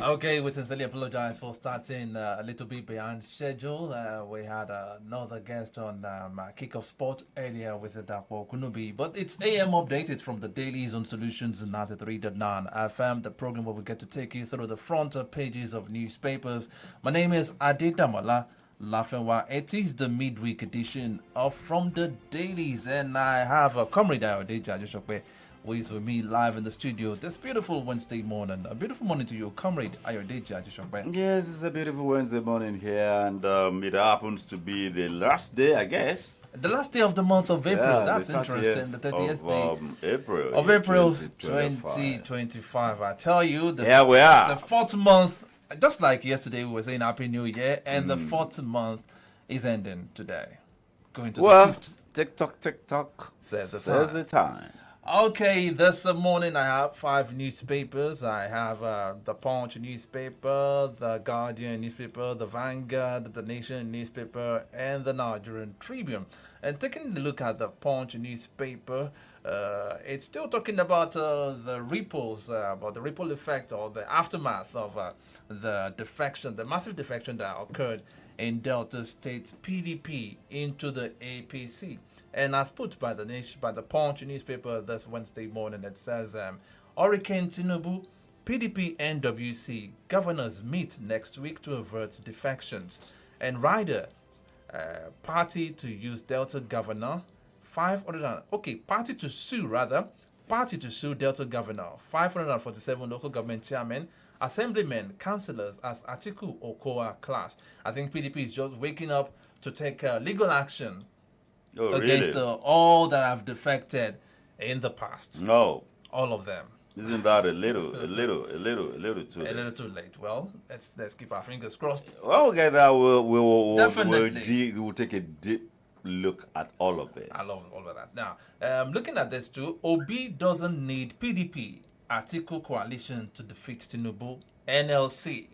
Okay, we sincerely apologize for starting a little bit behind schedule. We had another guest on Kickoff Sport earlier with the Dakwa Kunubi, but it's AM updated from the Dailies on Solutions 93.9 FM, the program where we get to take you through the front pages of newspapers. My name is Adedamola Lafenwa. It is the midweek edition of From the Dailies, and I have a comrade Ayodeji Ajishokwe who is with me live in the studio this beautiful Wednesday morning. A beautiful morning to you, comrade Ayodeji Ajishokwe. Yes, it's a beautiful Wednesday morning here, and it happens to be the last day, I guess. The last day of the month of April. Yeah, That's the 30th interesting. The 30th day April. of April 2025. 2025. I tell you, Here we are. the fourth month, just like yesterday, we were saying Happy New Year, and the fourth month is ending today. Going to the fifth. Tick-tock, Says the says time. the time. Okay, this morning I have 5 newspapers. I have the Punch newspaper, the Guardian newspaper, the Vanguard, the Nation newspaper, and the Nigerian Tribune. And taking a look at the Punch newspaper, it's still talking about the ripples, about the ripple effect or the aftermath of the defection, the massive defection that occurred in Delta State PDP into the APC. And as put by the Nation, by the Punch newspaper this Wednesday morning, it says, Hurricane Tinubu, PDP NWC governors meet next week to avert defections. And riders, party to use Delta governor, party to sue Delta governor, 547 local government chairmen, assemblymen, councillors as Atiku Okoa clash. I think PDP is just waking up to take legal action against all that have defected in the past. No. All of them. Isn't that a little too late? A little too late. Well, let's keep our fingers crossed. Well, okay, that Definitely. we'll take a deep look at all of this. I love all of that. Now, looking at this too, Obi doesn't need PDP Atiku coalition to defeat Tinubu. NLC,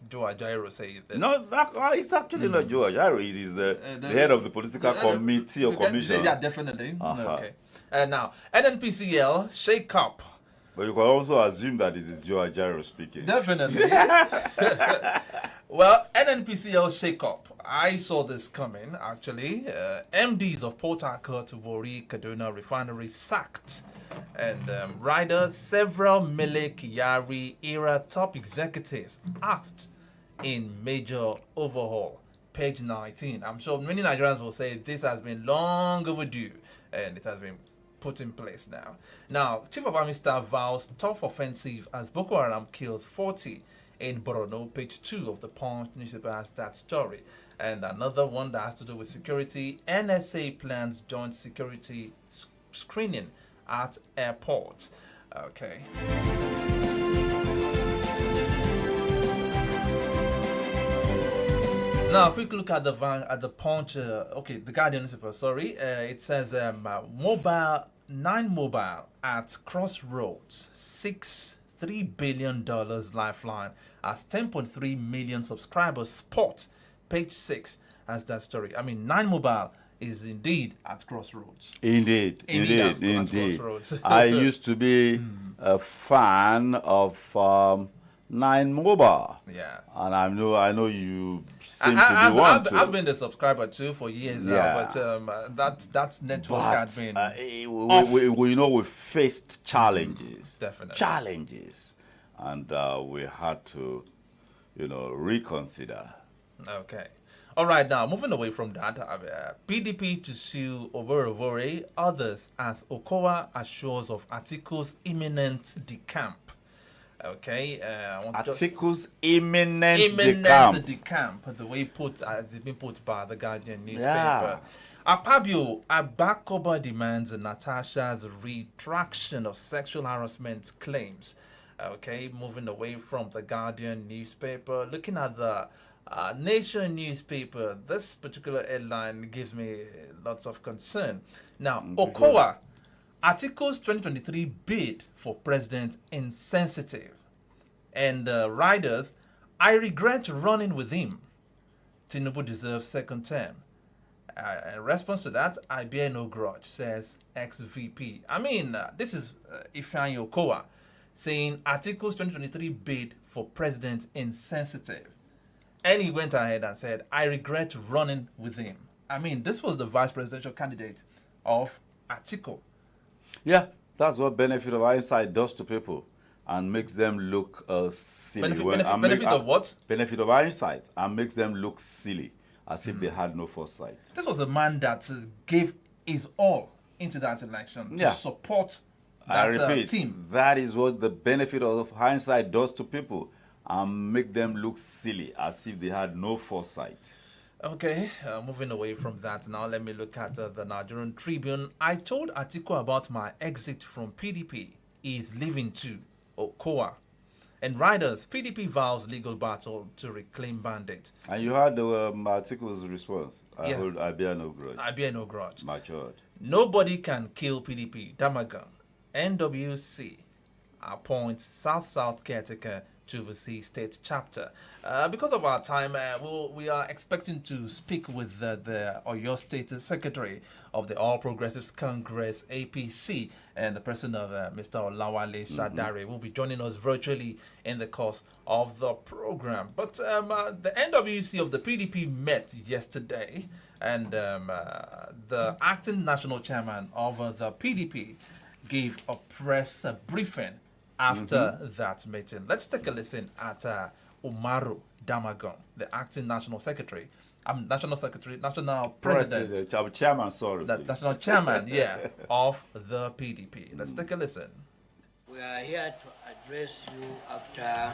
Joe Ajaero saying this. No, it's actually not Joe Ajaro. It is the head of the political committee or commission. Yeah, definitely. Okay. Now, NNPCL shake up. But you can also assume that it is Joe Ajaro speaking. Definitely. Well, NNPCL shake up. I saw this coming, actually. MDs of Port Harcourt, Warri, Kaduna refinery sacked. And riders, several Mele Kyari era top executives asked in major overhaul. Page 19. I'm sure many Nigerians will say this has been long overdue and it has been put in place now. Now, Chief of Army Staff vows tough offensive as Boko Haram kills 40 in Borno. Page 2 of the Punch newspaper has that story. And another one that has to do with security. NSA plans joint security screening at airports. Okay. Now, quick look at the Punch. The Guardian newspaper. Sorry, it says nine mobile at crossroads, $3 billion lifeline as 10.3 million subscribers spot. Page 6 has that story. I mean, 9 mobile is indeed at crossroads. Indeed. At crossroads. I used to be a fan of 9 Mobile. Yeah. And I know you seem to be one too. I've been a subscriber too for years now, but that network had been we faced challenges. Definitely. Challenges. And we had to, reconsider. Okay. All right, now moving away from that, PDP to sue Oborevore, others as Okowa assures of Atiku's imminent decamp. Okay, Atiku's imminent decamp. The way it's been put by the Guardian newspaper. Akpabio Abakoba demands Natasha's retraction of sexual harassment claims. Okay, moving away from the Guardian newspaper, looking at the Nation newspaper, this particular headline gives me lots of concern. Now, Okowa, Atiku's 2023 bid for president insensitive. And riders, I regret running with him. Tinubu deserves second term. In response to that, I bear no grudge, says ex-VP. I mean, this is Ifeanyi Okowa saying Article's 2023 bid for president insensitive. And he went ahead and said, I regret running with him. I mean, this was the vice presidential candidate of Atiku. Yeah, that's what benefit of hindsight does to people and makes them look silly. Benefit of what? Benefit of hindsight and makes them look silly, as if they had no foresight. This was a man that gave his all into that election to support that I repeat, team. that is what the benefit of hindsight does to people and make them look silly, as if they had no foresight. Okay, moving away from that now, let me look at the Nigerian Tribune. I told Atiku about my exit from PDP. He is leaving too. Okoa. And riders, PDP vows legal battle to reclaim mandate. And you heard the article's response. I bear no grudge. I bear no grudge. Matured. Nobody can kill PDP. Damagan. NWC appoints South-South caretaker to oversee state chapter. Because of our time, we are expecting to speak with the Oyo State Secretary of the All Progressives Congress, APC, and the person of Mr. Olawale Shadare will be joining us virtually in the course of the program. But the NWC of the PDP met yesterday, and the acting national chairman of the PDP gave a press briefing after that meeting. Let's take a listen at Umaru Damagon, the acting national secretary, national president, chairman, sorry. National chairman, of the PDP. Let's take a listen. We are here to address you after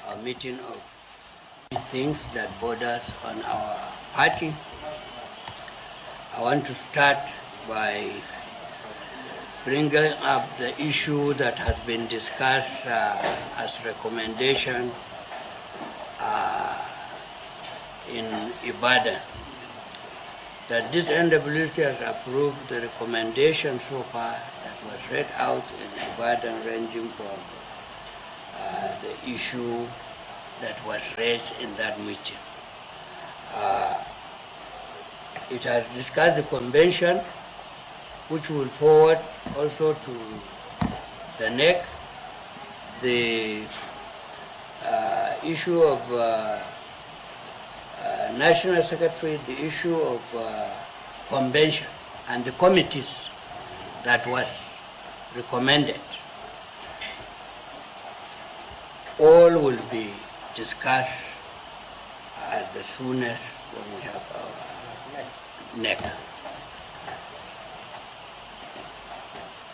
our meeting of things that borders on our party. I want to start by bringing up the issue that has been discussed as recommendation in Ibadan, that this NWC has approved the recommendation so far that was read out in Ibadan, ranging from the issue that was raised in that meeting. It has discussed the convention, which will forward also to the NEC, the issue of National Secretary, the issue of convention, and the committees that was recommended. All will be discussed at the soonest when we have our NEC.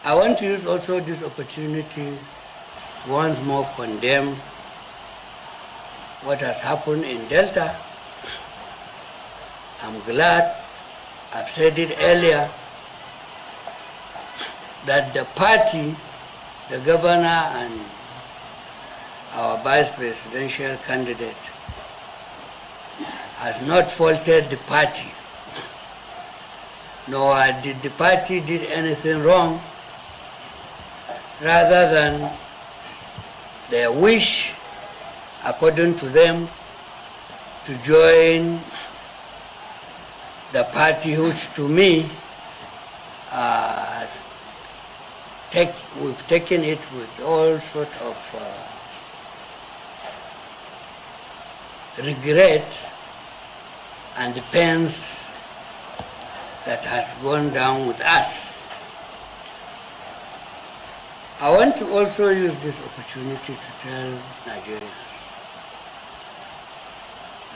I want to use also this opportunity once more condemn what has happened in Delta. I'm glad, I've said it earlier, that the party, the governor and our vice presidential candidate has not faulted the party, nor did the party did anything wrong, rather than their wish, according to them, to join the party which to me we've taken it with all sorts of regret and the pains that has gone down with us. I want to also use this opportunity to tell Nigerians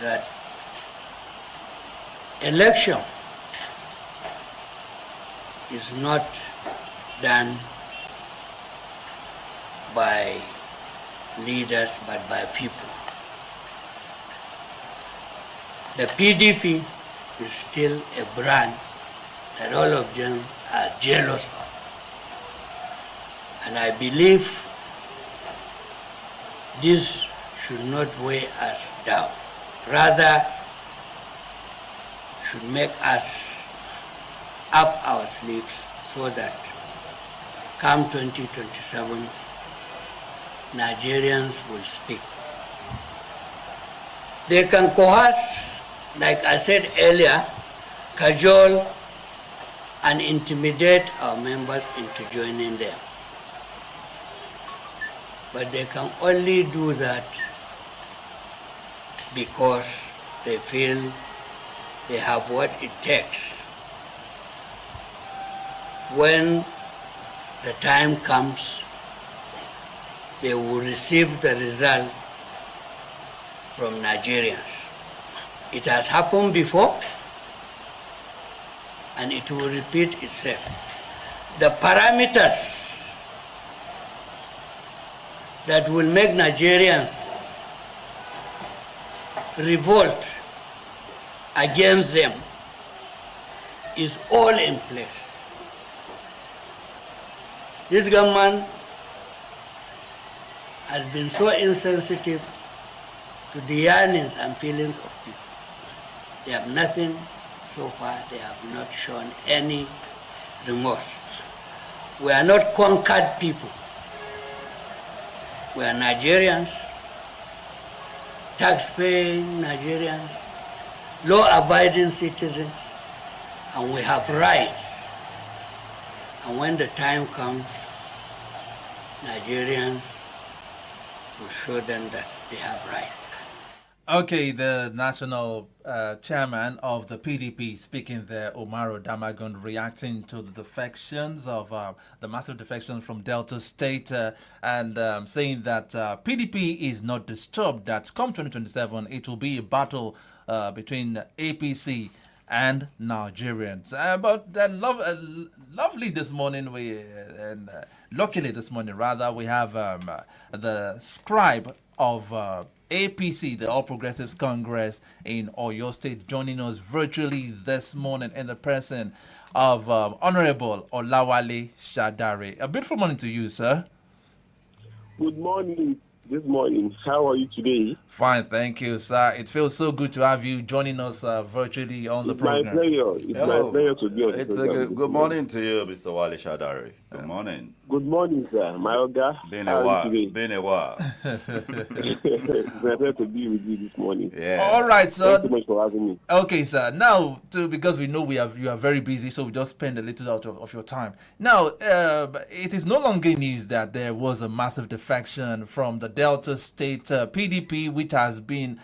that election is not done by leaders but by people. The PDP is still a brand that all of them are jealous of. And I believe this should not weigh us down. Rather, should make us up our sleeves so that come 2027, Nigerians will speak. They can coerce, like I said earlier, cajole and intimidate our members into joining them. But they can only do that because they feel they have what it takes. When the time comes, they will receive the result from Nigerians. It has happened before, and it will repeat itself. The parameters that will make Nigerians revolt against them is all in place. This government has been so insensitive to the yearnings and feelings of people. They have nothing so far. They have not shown any remorse. We are not conquered people. We are Nigerians, tax-paying Nigerians, law-abiding citizens, and we have rights. And when the time comes, Nigerians will show them that they have rights. Okay, the national chairman of the PDP speaking there, Umaru Damagum, reacting to the defections of the massive defections from Delta State and saying that PDP is not disturbed, that come 2027 it will be a battle between APC and Nigerians. But lovely this morning, luckily this morning rather, we have the scribe of APC, the All Progressives Congress in Oyo State, joining us virtually this morning in the person of Honorable Olawale Shadare. A beautiful morning to you, sir. Good morning. This morning, how are you today? Fine, thank you, sir. It feels so good to have you joining us virtually on the program. My pleasure. It's my pleasure to be on the program. It's a good morning to you, Mr. Wale Shadari. Good morning. Good morning, sir. My Oga. Been a while. It's my pleasure to be with you this morning. Yeah. All right, sir. Thank you so much for having me. Okay, sir. Now, because we know you are very busy, so we just spend a little out of your time. Now, it is no longer news that there was a massive defection from the Delta State PDP, which has been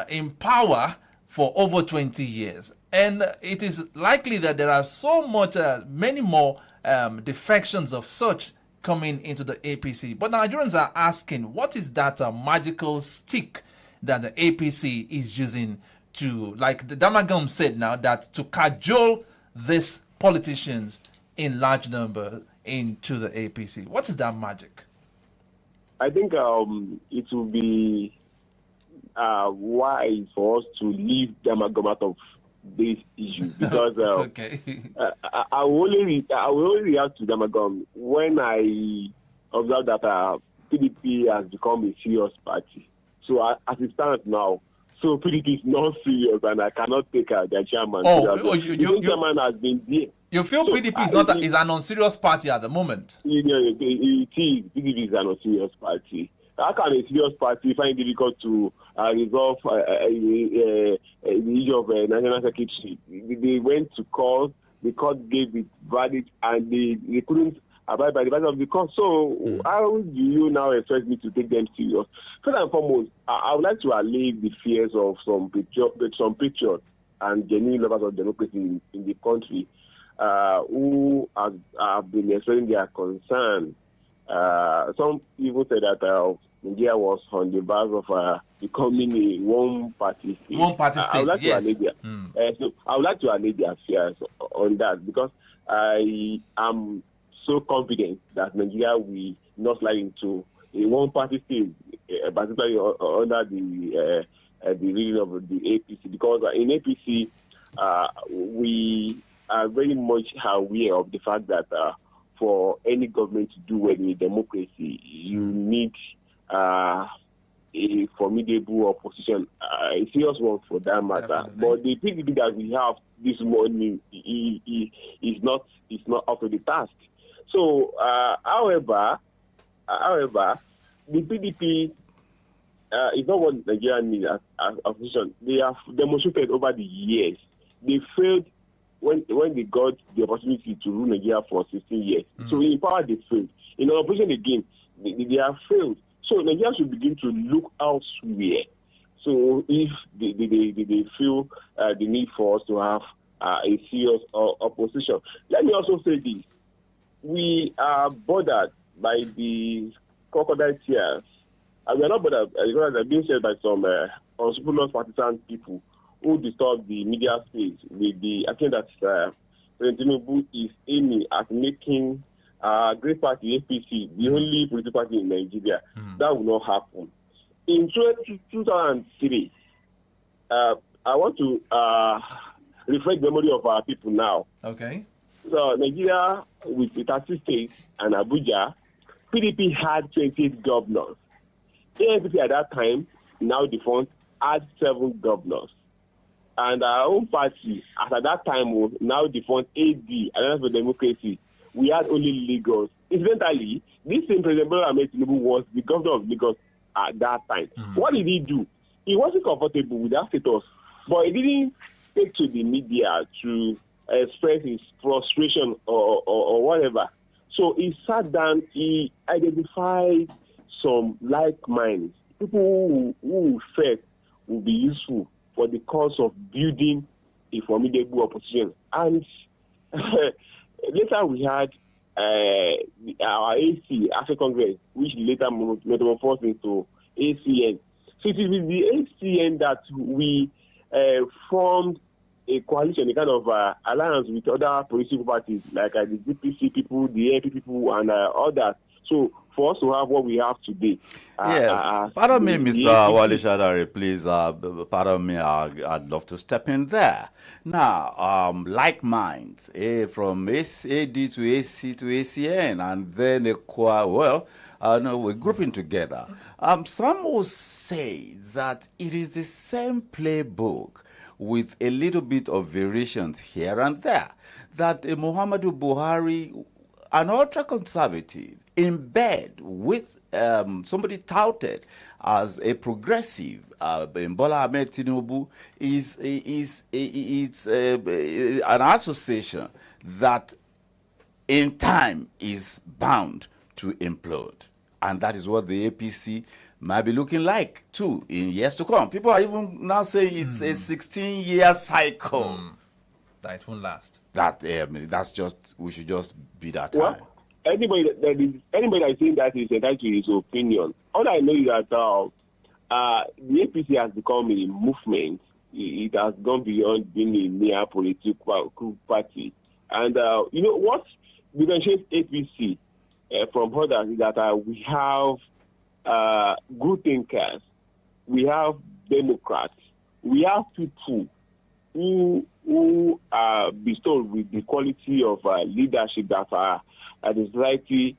in power for over 20 years. And it is likely that there are many more defections of such coming into the APC. But Nigerians are asking, what is that magical stick that the APC is using to, like the Damagum said now, that to cajole these politicians in large number into the APC? What is that magic? I think it will be wise for us to leave Damagum out of this issue because okay. I will only react to Damagum when I observe that PDP has become a serious party. So as it stands now, so PDP is not serious, and I cannot take their chairman. The chairman has been there. You feel PDP is an unserious party at the moment? It is. PDP is an unserious party. How can a serious party find it difficult to resolve the issue of national secretary? They went to court, the court gave it verdict, and they couldn't abide by the verdict of the court. So how do you now expect me to take them serious? First and foremost, I would like to allay the fears of some patriots and genuine lovers of democracy in the country who have been expressing their concern. Some even say that Nigeria was on the verge of becoming a one-party state. One-party state, I would like yes. so I would like to allay their fears on that because I am so confident that Nigeria will not slide into a one-party state, particularly under the reign of the APC. Because in APC, we are very much aware of the fact that for any government to do well in a democracy, you need a formidable opposition, a serious one for that matter. Definitely. But the PDP that we have this morning is not up to the task. So, however, the PDP is not what Nigeria needs as opposition. They have demonstrated over the years. They failed when they got the opportunity to rule Nigeria for 16 years. So in power, they failed. In opposition again, they have failed. So Nigeria should begin to look elsewhere. So if they feel the need for us to have a serious opposition. Let me also say this. We are bothered by the crocodile tears. And we are not bothered because they're being said by some unscrupulous partisan people who disturb the media space with the, I think that President Tinubu is aiming at making Great Party APC the only political party in Nigeria. That will not happen. In 2003, I want to refresh the memory of our people now. Okay. So Nigeria, with the 30 states and Abuja, PDP had 28 governors. ANPP at that time, now defunct, had 7 governors. And our own party, at that time, now defunct AD, Alliance for Democracy, we had only Lagos. Incidentally, this same President Bola Ahmed Tinubu was the governor of Lagos at that time. What did he do? He wasn't comfortable with that status, but he didn't take to the media to express his frustration or whatever. So he sat down, he identified some like minds, people who felt would be useful for the cause of building a formidable opposition. And later we had our AC, African Congress, which later metamorphosed into ACN. So it is with the ACN that we formed a coalition, a kind of alliance with other political parties like the DPC people, the AP people, and others. So for us to have what we have today. Yes. Pardon me, Mr. Wale Shadari, please. Pardon me, I'd love to step in there. Now, like minds, from AD to AC to ACN, and then we're grouping together. Some will say that it is the same playbook with a little bit of variations here and there. That Muhammadu Buhari, an ultra-conservative, in bed with somebody touted as a progressive, Bola Ahmed Tinubu, is an association that in time is bound to implode. And that is what the APC might be looking like too in years to come. People are even now saying it's a 16-year cycle. That won't last. That's just, we should just be that well, time. Anybody that is saying that is entitled to his opinion. All I know is that the APC has become a movement. It has gone beyond being a mere political party. And you know what differentiates APC from others is that we have good thinkers, we have Democrats, we have people who are bestowed with the quality of leadership that the society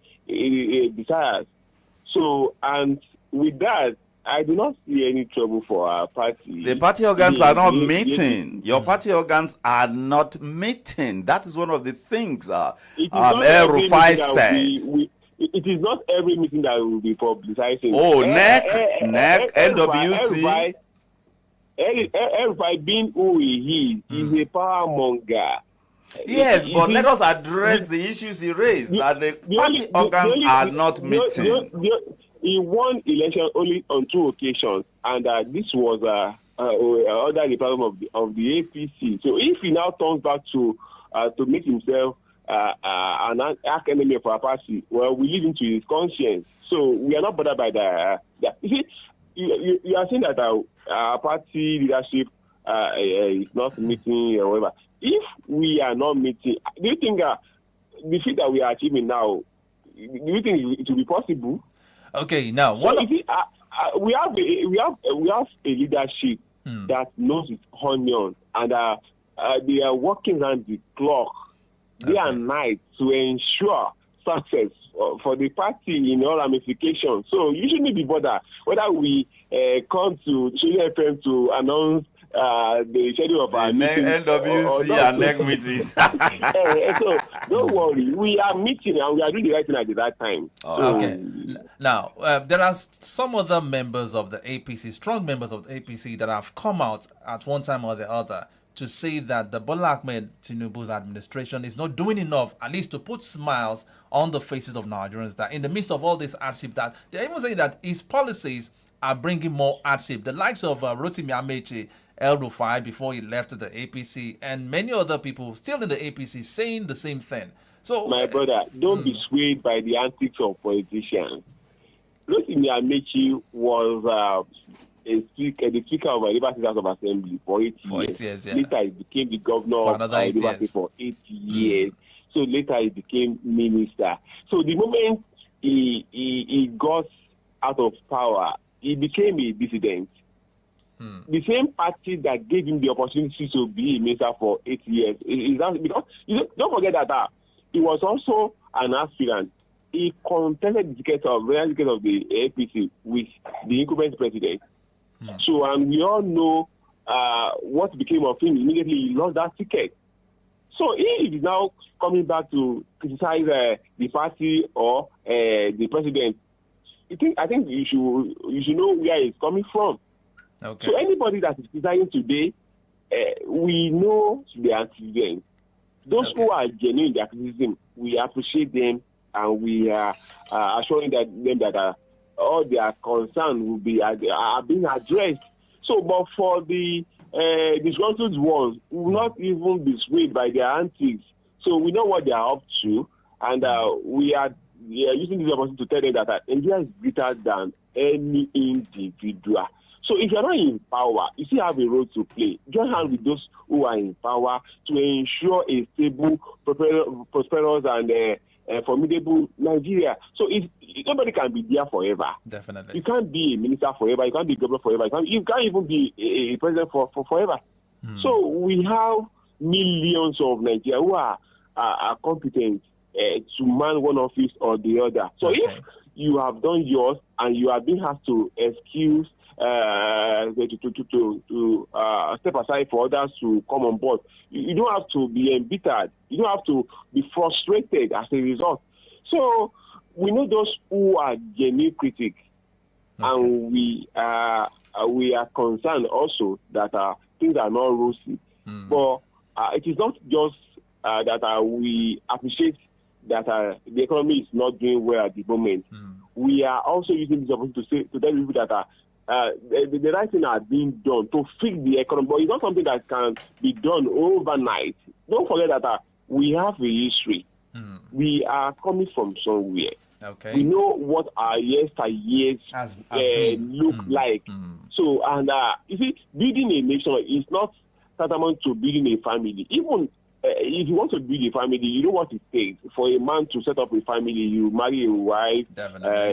desires. So, and with that, I do not see any trouble for our party. The party organs are not meeting. Your party organs are not meeting. That is one of the things Rufai said. It is not every meeting that we will be publicizing. Oh, NEC, NWC. Rufai being who he is a power monger. Yes, but let us address the issues he raised, that the party organs are not meeting. He won election only on 2 occasions, and this was under the problem of the APC. So if he now turns back to make himself an enemy of our party, well, we leave him to his conscience. So we are not bothered by that. You see, you are saying that our party leadership is not meeting or whatever. If we are not meeting, do you think the feat that we are achieving now, do you think it will be possible? Okay, now what? We have a leadership that knows its onion, and they are working around the clock, day and night, to ensure success for the party in all ramifications. So you shouldn't be bothered whether we come to Chile FM to announce the schedule of our meeting. NWC and NEC meetings. So don't worry, we are meeting and we are doing the right thing at the right time. Okay. Now, there are some other members of the APC, strong members of the APC, that have come out at one time or the other to say that the Bola Ahmed Tinubu's administration is not doing enough, at least to put smiles on the faces of Nigerians, that in the midst of all this hardship, that they're even saying that his policies are bringing more hardship. The likes of Rotimi Amechi, El Rufai before he left the APC, and many other people still in the APC saying the same thing. So, my brother, don't be swayed by the antics of politicians. Rotimi Amechi was the speaker of the Rivers House of Assembly for 8 years. For 8 years, yeah. Later, he became the governor of Rivers for 8 years. So later, he became minister. So the moment he got out of power, he became a dissident. The same party that gave him the opportunity to be a minister for 8 years is that, because don't forget that he was also an aspirant. He contested the ticket of the APC with the incumbent president. So, and we all know what became of him immediately. He lost that ticket. So, he is now coming back to criticize the party or the president. I think you should know where he's coming from. Okay. So anybody that is criticizing today, we know the antecedents. Those who are genuine in their criticism, we appreciate them, and we are assuring them that all their concerns will be are being addressed. So, but for the disgruntled ones, we will not even be swayed by their antics. So we know what they are up to, and we are using this opportunity to tell them that India is greater than any individual. So if you're not in power, you still have a role to play. Join hands with those who are in power to ensure a stable, prosperous, and formidable Nigeria. So if nobody can be there forever. Definitely. You can't be a minister forever. You can't be a governor forever. You can't even be a president for forever. So we have millions of Nigerians who are competent to man one office or the other. So if you have done yours and you have been asked to excuse to step aside for others to come on board, you don't have to be embittered. You don't have to be frustrated as a result. So we know those who are genuine critics, and we are concerned also that things are not rosy. But it is not just that we appreciate that the economy is not doing well at the moment. We are also using this opportunity to tell people that the right thing are being done to fix the economy, but it's not something that can be done overnight. Don't forget that we have a history. We are coming from somewhere. We know what our years look like. So, and you see, building a nation is not tantamount to building a family. Even if you want to build a family, you know what it takes. For a man to set up a family, you marry a wife,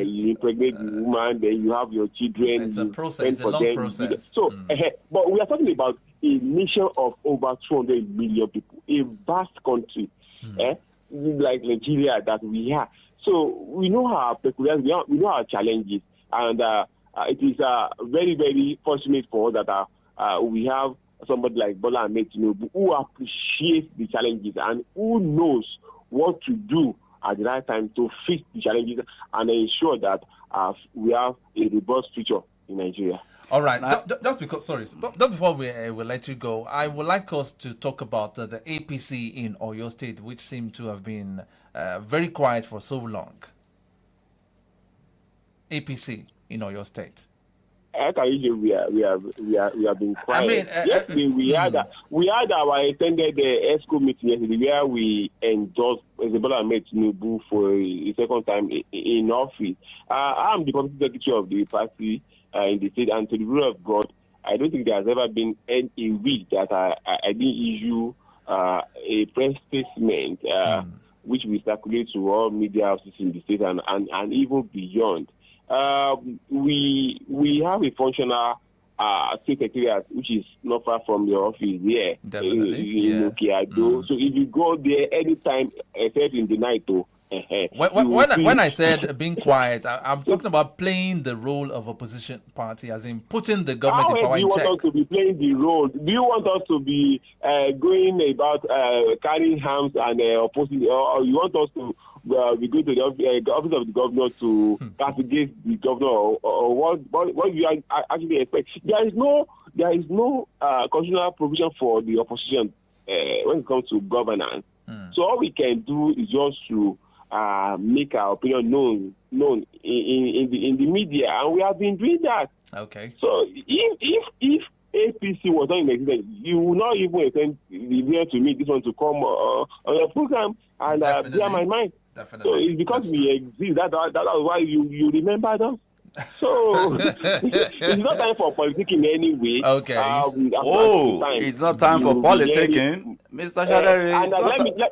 you impregnate the woman, then you have your children. It's a process, it's a long process. So, but we are talking about a nation of over 200 million people, a vast country, like Nigeria that we are. So we know our peculiarities, we know our challenges, and it is very, very fortunate for us that we have somebody like Bola Ahmed Tinubu who appreciates the challenges and who knows what to do at the right time to fix the challenges and ensure that we have a robust future in Nigeria. All right. Just before we will let you go, I would like us to talk about the APC in Oyo State, which seemed to have been very quiet for so long. APC in Oyo State. We have been quiet. I mean, yesterday we had our extended ESCO meeting yesterday where we endorsed Bola Ahmed Tinubu for a second time in office. I'm the committee secretary of the party in the state, and to the rule of God, I don't think there has ever been a week that I didn't issue a press statement which we circulate to all media houses in the state and even beyond. We have a functional state secretariat which is not far from your office here in Okeado. So if you go there anytime except in the night, when I said being quiet, I'm talking about playing the role of opposition party, as in putting the government in power in check. Do you want us to be playing the role? Do you want us to be going about carrying arms and opposing, or you want us to we go to the office of the governor to castigate the governor, or what do you actually expect? There is no there is no constitutional provision for the opposition when it comes to governance. So all we can do is just to make our opinion known in the media, and we have been doing that. Okay. So if APC was not in existence, you would not even attend the video to me this one to come on your program and bear my mind. Definitely. So it's because we exist. That is why you remember us. So it's not time for politicking in any way. Okay. It's not time for politicking, Mr. Shadari. And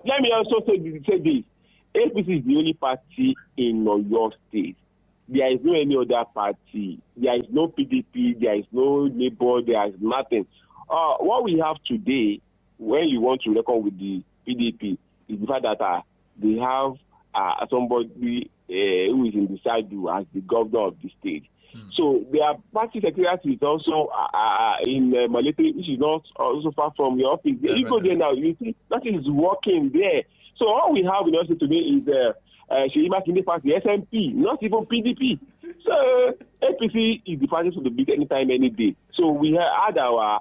let me also say this. APC is the only party in your state. There is no any other party. There is no PDP. There is no Labour. There is nothing. What we have today, when you want to reckon with the PDP, is the fact that they have somebody who is in the side as the governor of the state. So their party secretariat is also in Malete, which is not also far from your office. You go there now, you see that is working there. So all we have in our state today is Sheima Kinde Party, SMP, not even PDP. So APC is the party to beat anytime, any day. So we had our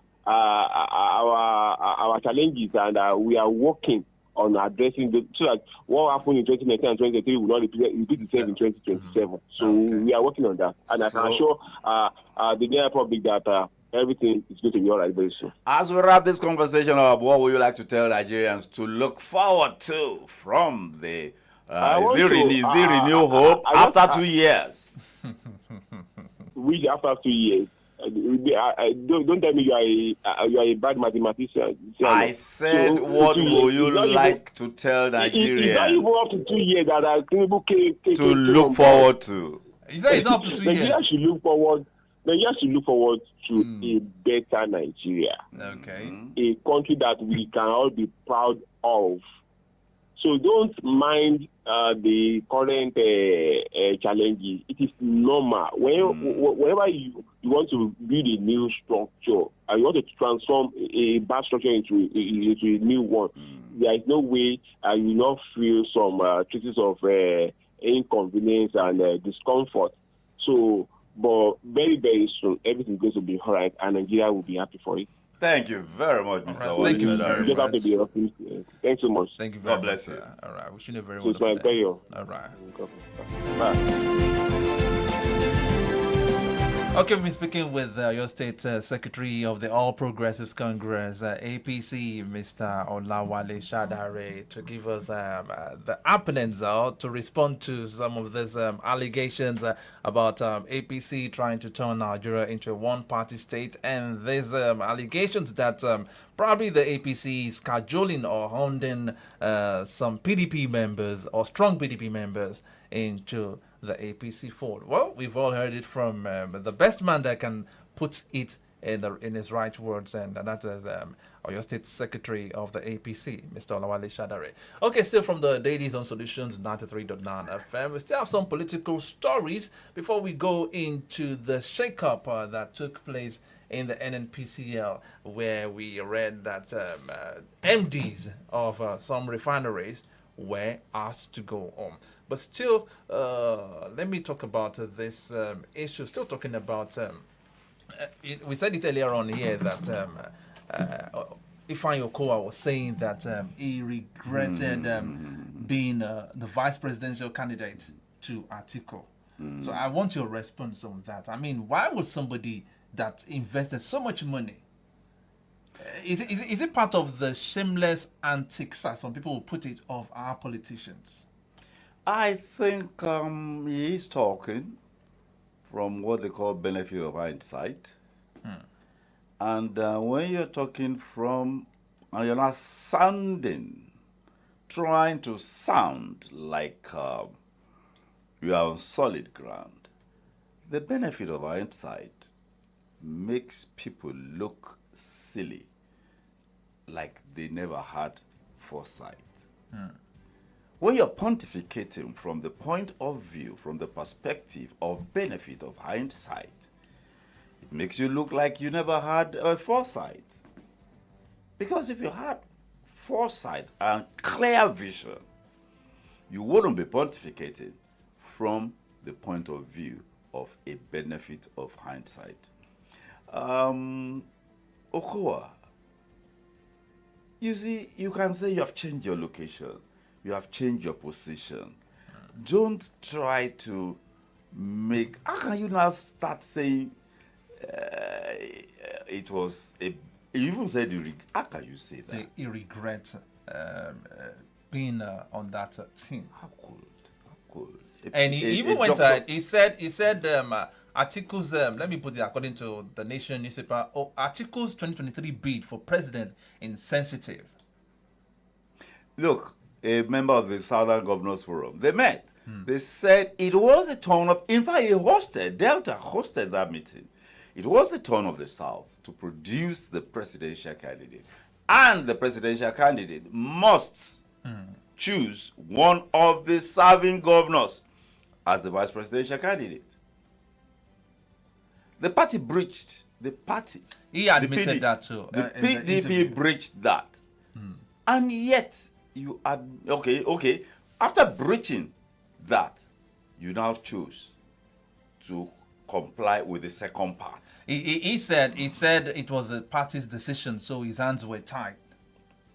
challenges, and we are working on addressing so that what happened in 2019 and 2023 will not repeat itself in 2027. So we are working on that, and I can assure the general public that everything is going to be all right very soon. As we wrap this conversation up, what would you like to tell Nigerians to look forward to from the Renew Hope after 2 years? Which after 2 years? Don't tell me you are a bad mathematician. I said, so, what will you like to tell Nigerians? It's not even up to 2 years that people to look forward to. You say it's up to 2 years. Nigeria should look forward to a better Nigeria. Okay. A country that we can all be proud of. So don't mind the current challenges. It is normal. Whenever you want to build a new structure, and you want to transform a bad structure into a new one, there is no way you will not feel some traces of inconvenience and discomfort. So, but very, very soon, everything is going to be all right, and Nigeria will be happy for it. Thank you very much, Mr. Right. Thank you very much. Thanks so much. Thank you very God bless much. you. All right. Wishing you a very It's wonderful my day. pleasure. All right. Bye. Okay, we've been speaking with your state secretary of the All Progressives Congress, APC, Mr. Olawale Shadare, to give us the happenings to respond to some of these allegations about APC trying to turn Nigeria into a one-party state, and these allegations that probably the APC is cajoling or hounding some PDP members or strong PDP members into the APC fold. Well, we've all heard it from the best man that can put it in his right words, and that is your state secretary of the APC, Mr. Olawale Shadare. Okay, still from the Dailies on Solutions 93.9 FM. We still have some political stories before we go into the shake-up that took place in the NNPCL, where we read that MDs of some refineries were asked to go home. But still, let me talk about this issue. Still talking about, we said it earlier on here that Ifeanyi Okowa was saying that he regretted being the vice presidential candidate to Atiku. So I want your response on that. I mean, why would somebody that invested so much money, is it part of the shameless antics, as some people will put it, of our politicians? I think he is talking from what they call benefit of hindsight. And when you're talking from, and you're not trying to sound like you are on solid ground, the benefit of hindsight makes people look silly, like they never had foresight. When you're pontificating from the point of view, from the perspective of benefit of hindsight, it makes you look like you never had a foresight. Because if you had foresight and clear vision, you wouldn't be pontificating from the point of view of a benefit of hindsight. Okowa, you see, you can say you have changed your location, you have changed your position. Don't try to make. How can you now start saying it was a? You even said how can you say that? He regret being on that team. How could? How could? And he even went ahead. He said articles. Let me put it according to the Nation newspaper. Articles 2023 bid for president insensitive. Look, a member of the Southern Governors Forum, they met. They said it was a turn of. In fact, Delta hosted that meeting. It was the turn of the South to produce the presidential candidate, and the presidential candidate must choose one of the serving governors as the vice presidential candidate. The party breached. The party. He admitted that too. The PDP breached that. And yet, you are okay. After breaching that, you now choose to comply with the second part. He said it was the party's decision, so his hands were tied.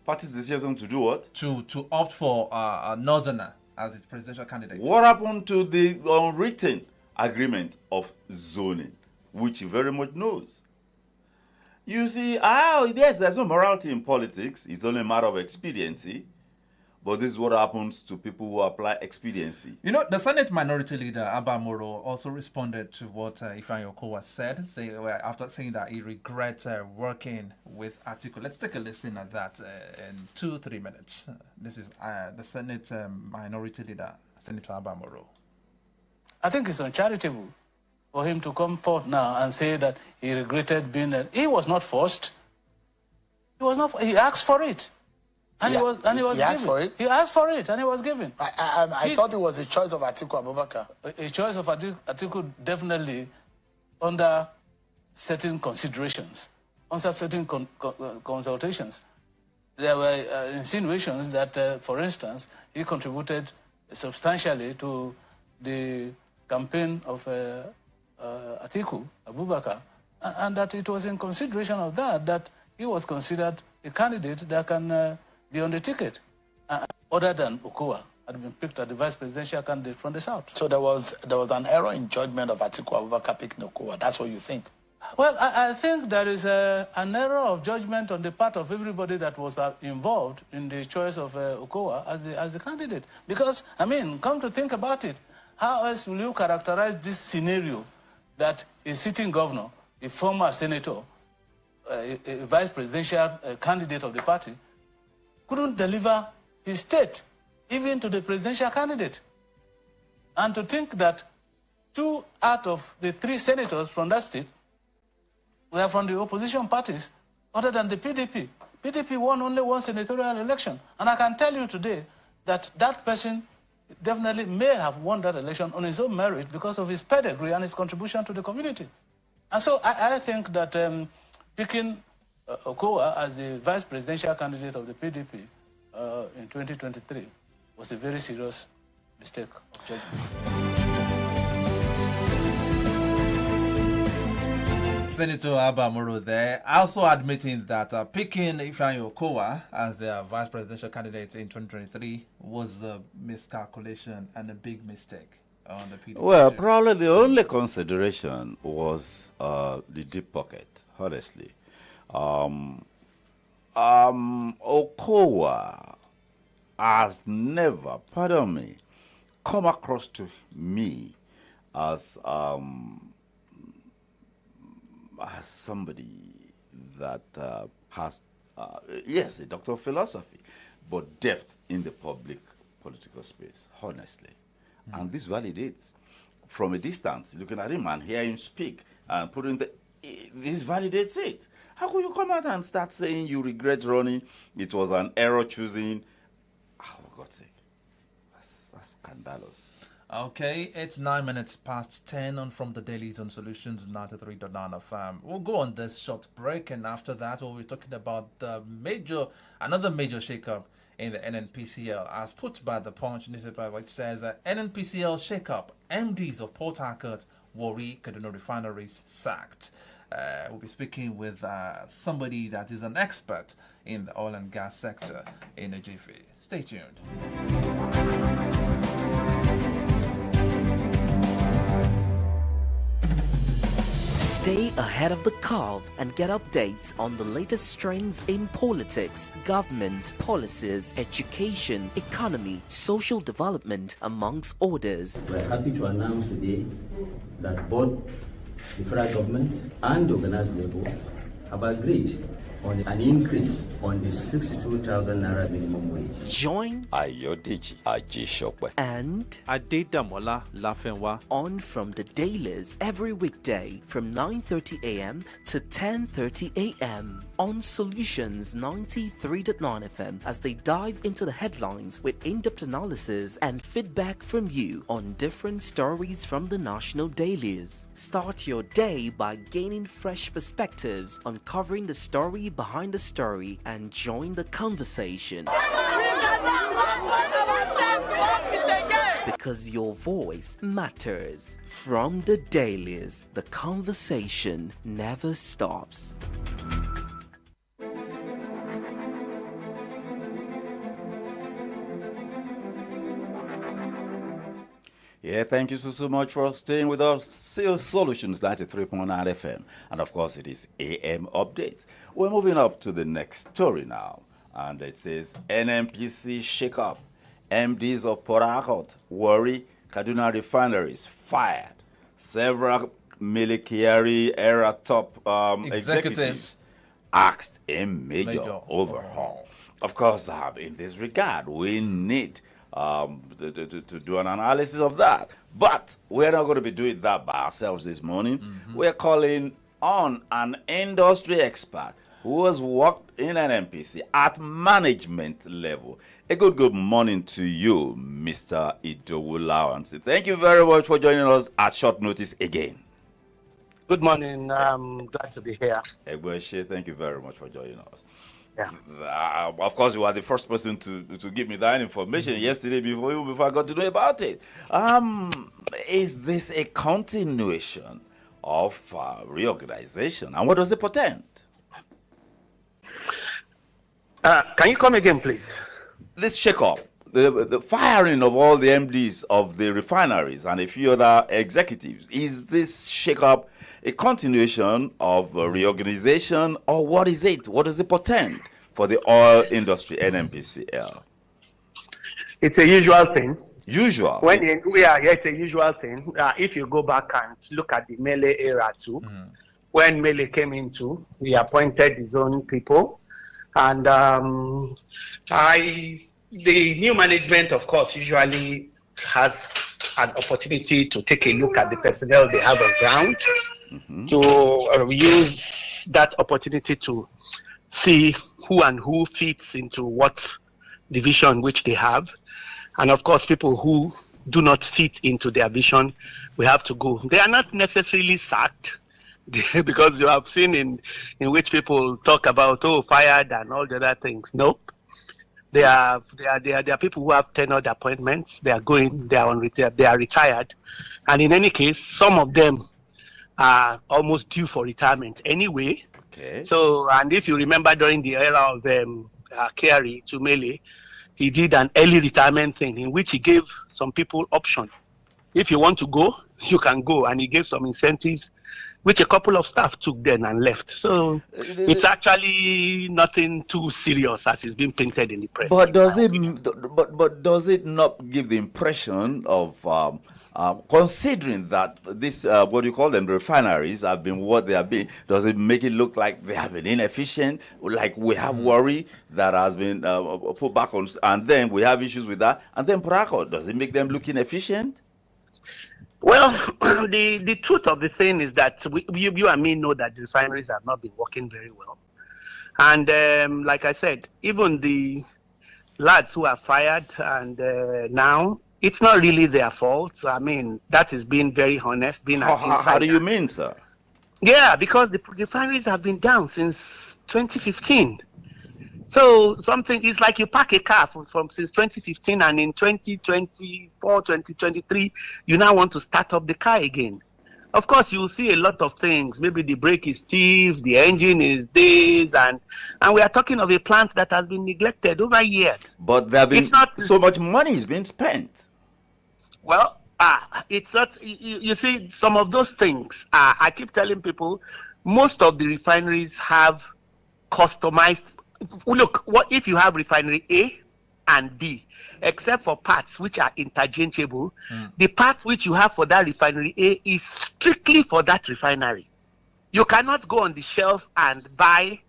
Party's decision to do what? To opt for a northerner as its presidential candidate. What happened to the unwritten agreement of zoning, which he very much knows? You see, yes, there's no morality in politics. It's only a matter of expediency. But this is what happens to people who apply expediency. You know, the Senate Minority Leader, Abba Moro, also responded to what Ifeanyi Okowa said, after saying that he regrets working with Atiku. Let's take a listen at that in 2-3 minutes. This is the Senate Minority Leader, Senator Abba Moro. I think it's uncharitable for him to come forth now and say that he regretted being he was not forced. He asked for it. And he was asked for it? He asked for it and he was given. I thought it was a choice of Atiku Abubakar. A choice of Atiku definitely under certain considerations, under certain consultations. There were insinuations that, for instance, he contributed substantially to the campaign of Atiku Abubakar, and that it was in consideration of that he was considered a candidate that can be on the ticket, other than Okowa had been picked as the vice presidential candidate from the South. So there was an error in judgment of Atiku Abubakar picking Okowa. That's what you think? Well, I think there is an error of judgment on the part of everybody that was involved in the choice of Okowa as the candidate. Because, I mean, come to think about it, how else will you characterize this scenario that a sitting governor, a former senator, a vice presidential candidate of the party, couldn't deliver his state, even to the presidential candidate? And to think that 2 out of the 3 senators from that state were from the opposition parties, other than the PDP. PDP won only 1 senatorial election. And I can tell you today that that person definitely may have won that election on his own merit because of his pedigree and his contribution to the community. And so I think that picking Okowa as the vice presidential candidate of the PDP in 2023 was a very serious mistake of judgment. Senator Abba Moro there, also admitting that picking Ifeanyi Okowa as the vice presidential candidate in 2023 was a miscalculation and a big mistake on the PDP. Well, probably the only consideration was the deep pocket, honestly. Okowa has never, come across to me as somebody that has, yes, a doctor of philosophy, but depth in the public political space, honestly. And this validates, from a distance, looking at him and hearing him speak and putting this validates it. How could you come out and start saying you regret running? It was an error choosing. Oh, for God's sake. That's scandalous. Okay, it's 9 minutes past 10 on from the Dailies on Solutions 93.9 FM. We'll go on this short break, and after that, we'll be talking about another major shakeup in the NNPCL, as put by the Punch newspaper, which says NNPCL shakeup, MDs of Port Harcourt, Warri, Kaduna refineries sacked. We'll be speaking with somebody that is an expert in the oil and gas sector in a jiffy. Stay tuned. Stay ahead of the curve and get updates on the latest trends in politics, government, policies, education, economy, social development, amongst others. We're happy to announce today that both the federal government and the organized labor have agreed on an increase on the 62,000 naira minimum wage. Join Ayodeji Ajishope and Adedamola Lafenwa on from the Dailies every weekday from 9:30 a.m. to 10:30 a.m. on Solutions 93.9 FM as they dive into the headlines with in-depth analysis and feedback from you on different stories from the national dailies. Start your day by gaining fresh perspectives, uncovering the story behind the story, and join the conversation. Because your voice matters. From the Dailies, the conversation never stops. Yeah, thank you so much for staying with us. Sales Solutions 93.9 FM. And of course, it is AM Update. We're moving up to the next story now. And it says NNPC shake-up. MDs of Port Harcourt worry Kaduna refineries fired. Several military era top executives asked a major overhaul. Of course, in this regard, we need to do an analysis of that. But we're not going to be doing that by ourselves this morning. We're calling on an industry expert who has worked in an NPC at management level. A good morning to you, Mr. Idowu Lawansi. Thank you very much for joining us at short notice again. Good morning. I'm glad to be here. Egweshe, thank you very much for joining us. Yeah. Of course, you are the first person to give me that information yesterday before I got to know about it. Is this a continuation of reorganization? And what does it portend? Can you come again, please? This shake-up, the firing of all the MDs of the refineries and a few other executives, is this shake-up a continuation of reorganization, or what is it? What does it portend for the oil industry, NNPCL? It's a usual thing. Usual? It's a usual thing. If you go back and look at the Mele era too, when Mele came into, he appointed his own people. And the new management, of course, usually has an opportunity to take a look at the personnel they have on ground, to use that opportunity to see who fits into what division which they have. And of course, people who do not fit into their vision, we have to go. They are not necessarily sacked, because you have seen in which people talk about fired and all the other things. Nope. They are people who have tenured appointments. They are retired, and in any case, some of them are almost due for retirement anyway. Okay. So, and if you remember during the era of Kerry to Mele, he did an early retirement thing in which he gave some people option. If you want to go, you can go, and he gave some incentives, which a couple of staff took then and left. So it's actually nothing too serious as it's been painted in the press. But does it not give the impression of considering that this what do you call them, the refineries have been what they have been? Does it make it look like they have been inefficient? Like we have worry that has been put back on, and then we have issues with that, and then Praco, does it make them look inefficient? Well, the truth of the thing is that you and me know that the refineries have not been working very well. And like I said, even the lads who are fired and now, it's not really their fault. I mean, that is being very honest. How do you mean, sir? Yeah, because the refineries have been down since 2015. So something is like you pack a car from since 2015, and in 2024, 2023, you now want to start up the car again. of course, you will see a lot of things. Maybe the brake is stiff, the engine is this, and we are talking of a plant that has been neglected over years. But there have been It's not so much money is being spent. well. It's not. You see, some of those things. I keep telling people, most of the refineries have customized. Look, what if you have refinery A and B, except for parts which are interchangeable, the parts which you have for that refinery A is strictly for that refinery. You cannot go on the shelf and buy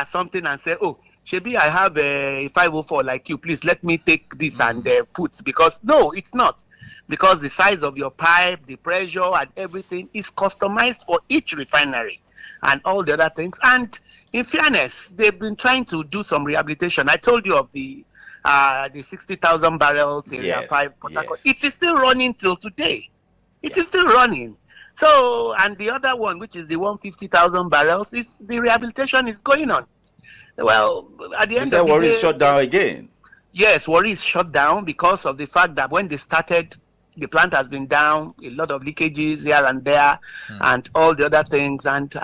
something and say, oh, Shebi, I have a 504 like you, please let me take this and put, because no, it's not. Because the size of your pipe, the pressure and everything is customized for each refinery and all the other things. And in fairness, they've been trying to do some rehabilitation. I told you of the 60,000 barrels area 5 Port Harcourt. It is still running till today. It is still running. So, and the other one, which is the 150,000 barrels, is the rehabilitation is going on. Well, at the end of the day, Warri is shut down again. Yes, Warri is shut down because of the fact that when they started, the plant has been down, a lot of leakages here and there, and all the other things. And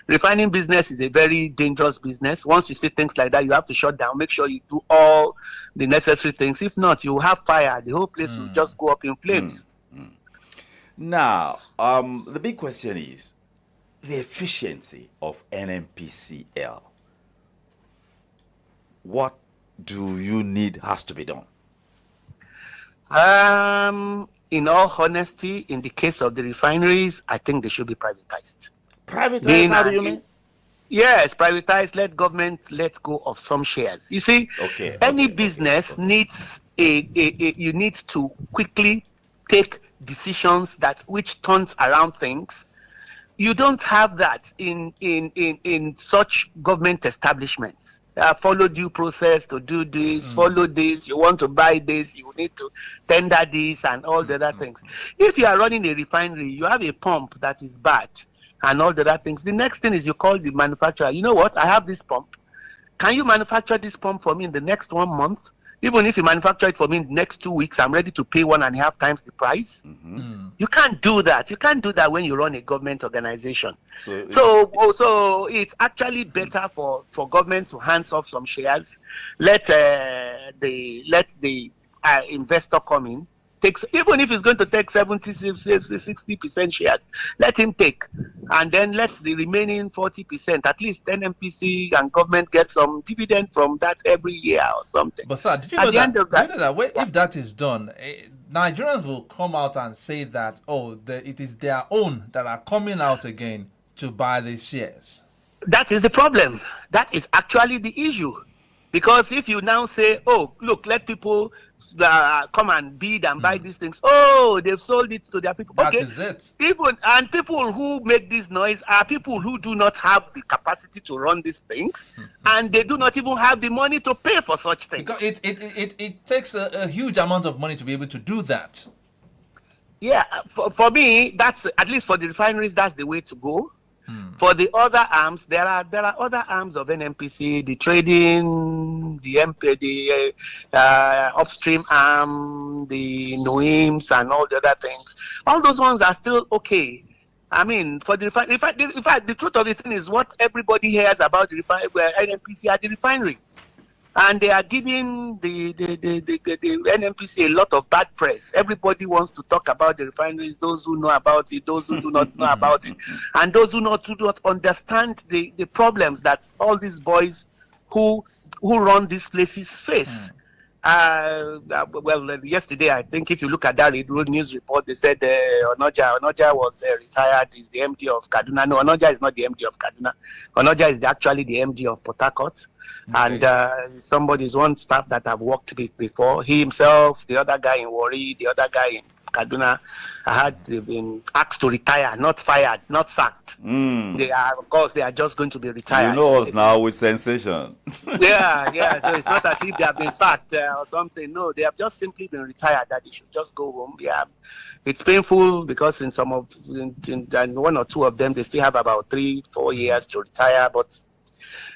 refining business is a very dangerous business. Once you see things like that, you have to shut down. Make sure you do all the necessary things. If not, you will have fire. The whole place will just go up in flames. Now, the big question is the efficiency of NNPCL. What do you need has to be done? In all honesty, in the case of the refineries, I think they should be privatized. Privatized? How do you mean? Yes, privatized. Let government let go of some shares. You see, any business needs you need to quickly take decisions that which turns around things. You don't have that in such government establishments. Follow due process to do this, follow this, you want to buy this, you need to tender this and all the other things. If you are running a refinery, you have a pump that is bad and all the other things. The next thing is you call the manufacturer. You know what? I have this pump. Can you manufacture this pump for me in the next 1 month? Even if you manufacture it for me in the next 2 weeks, I'm ready to pay 1.5 times the price. You can't do that. You can't do that when you run a government organization. So it's actually better for government to hands off some shares. Let the investor come in. Even if he's going to take 70, 60% shares, let him take, and then let the remaining 40%, at least NNPC and government get some dividend from that every year or something. But sir, did you know that if that is done, Nigerians will come out and say that, it is their own that are coming out again to buy these shares. That is the problem. That is actually the issue. Because if you now say, look, let people come and bid and buy these things, they've sold it to their people. That is it. And people who make this noise are people who do not have the capacity to run these things, and they do not even have the money to pay for such things. Because it takes a huge amount of money to be able to do that. Yeah, for me, that's, at least for the refineries, that's the way to go. For the other arms, there are other arms of NNPC, the trading, the upstream arm, the NOIMS, and all the other things. All those ones are still okay. I mean, for the in fact, the truth of the thing is, what everybody hears about the NNPC are the refineries. And they are giving the NNPC a lot of bad press. Everybody wants to talk about the refineries, those who know about it, those who do not know about it, and those who do not understand the problems that all these boys who run these places face. Well, yesterday, I think if you look at that news report, they said Onoja was retired, is the MD of Kaduna. No, Onoja is not the MD of Kaduna. Onoja is actually the MD of Port Harcourt. And somebody's one staff that I've worked with before. He himself, the other guy in Warri, the other guy in Kaduna, had been asked to retire, not fired, not sacked. They are just going to be retired. You know us now with sensation. Yeah. So it's not as if they have been sacked or something. No, they have just simply been retired. That they should just go home. Yeah, it's painful because in one or two of them, they still have about 3-4 years to retire, but.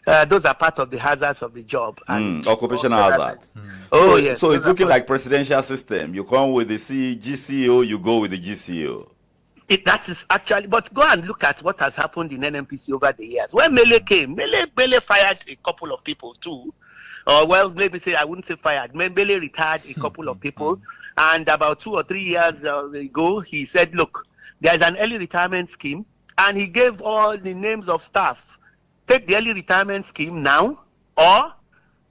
Those are part of the hazards of the job. Occupational hazards. Yes. So it's looking like presidential system. You come with the GCO, you go with the GCO. That is actually, but go and look at what has happened in NNPC over the years. When Mele came, Mele fired a couple of people too. Or well, maybe say, I wouldn't say fired. Mele retired a couple of people. And about 2 or 3 years ago, he said, look, there's an early retirement scheme. And he gave all the names of staff. Take the early retirement scheme now, or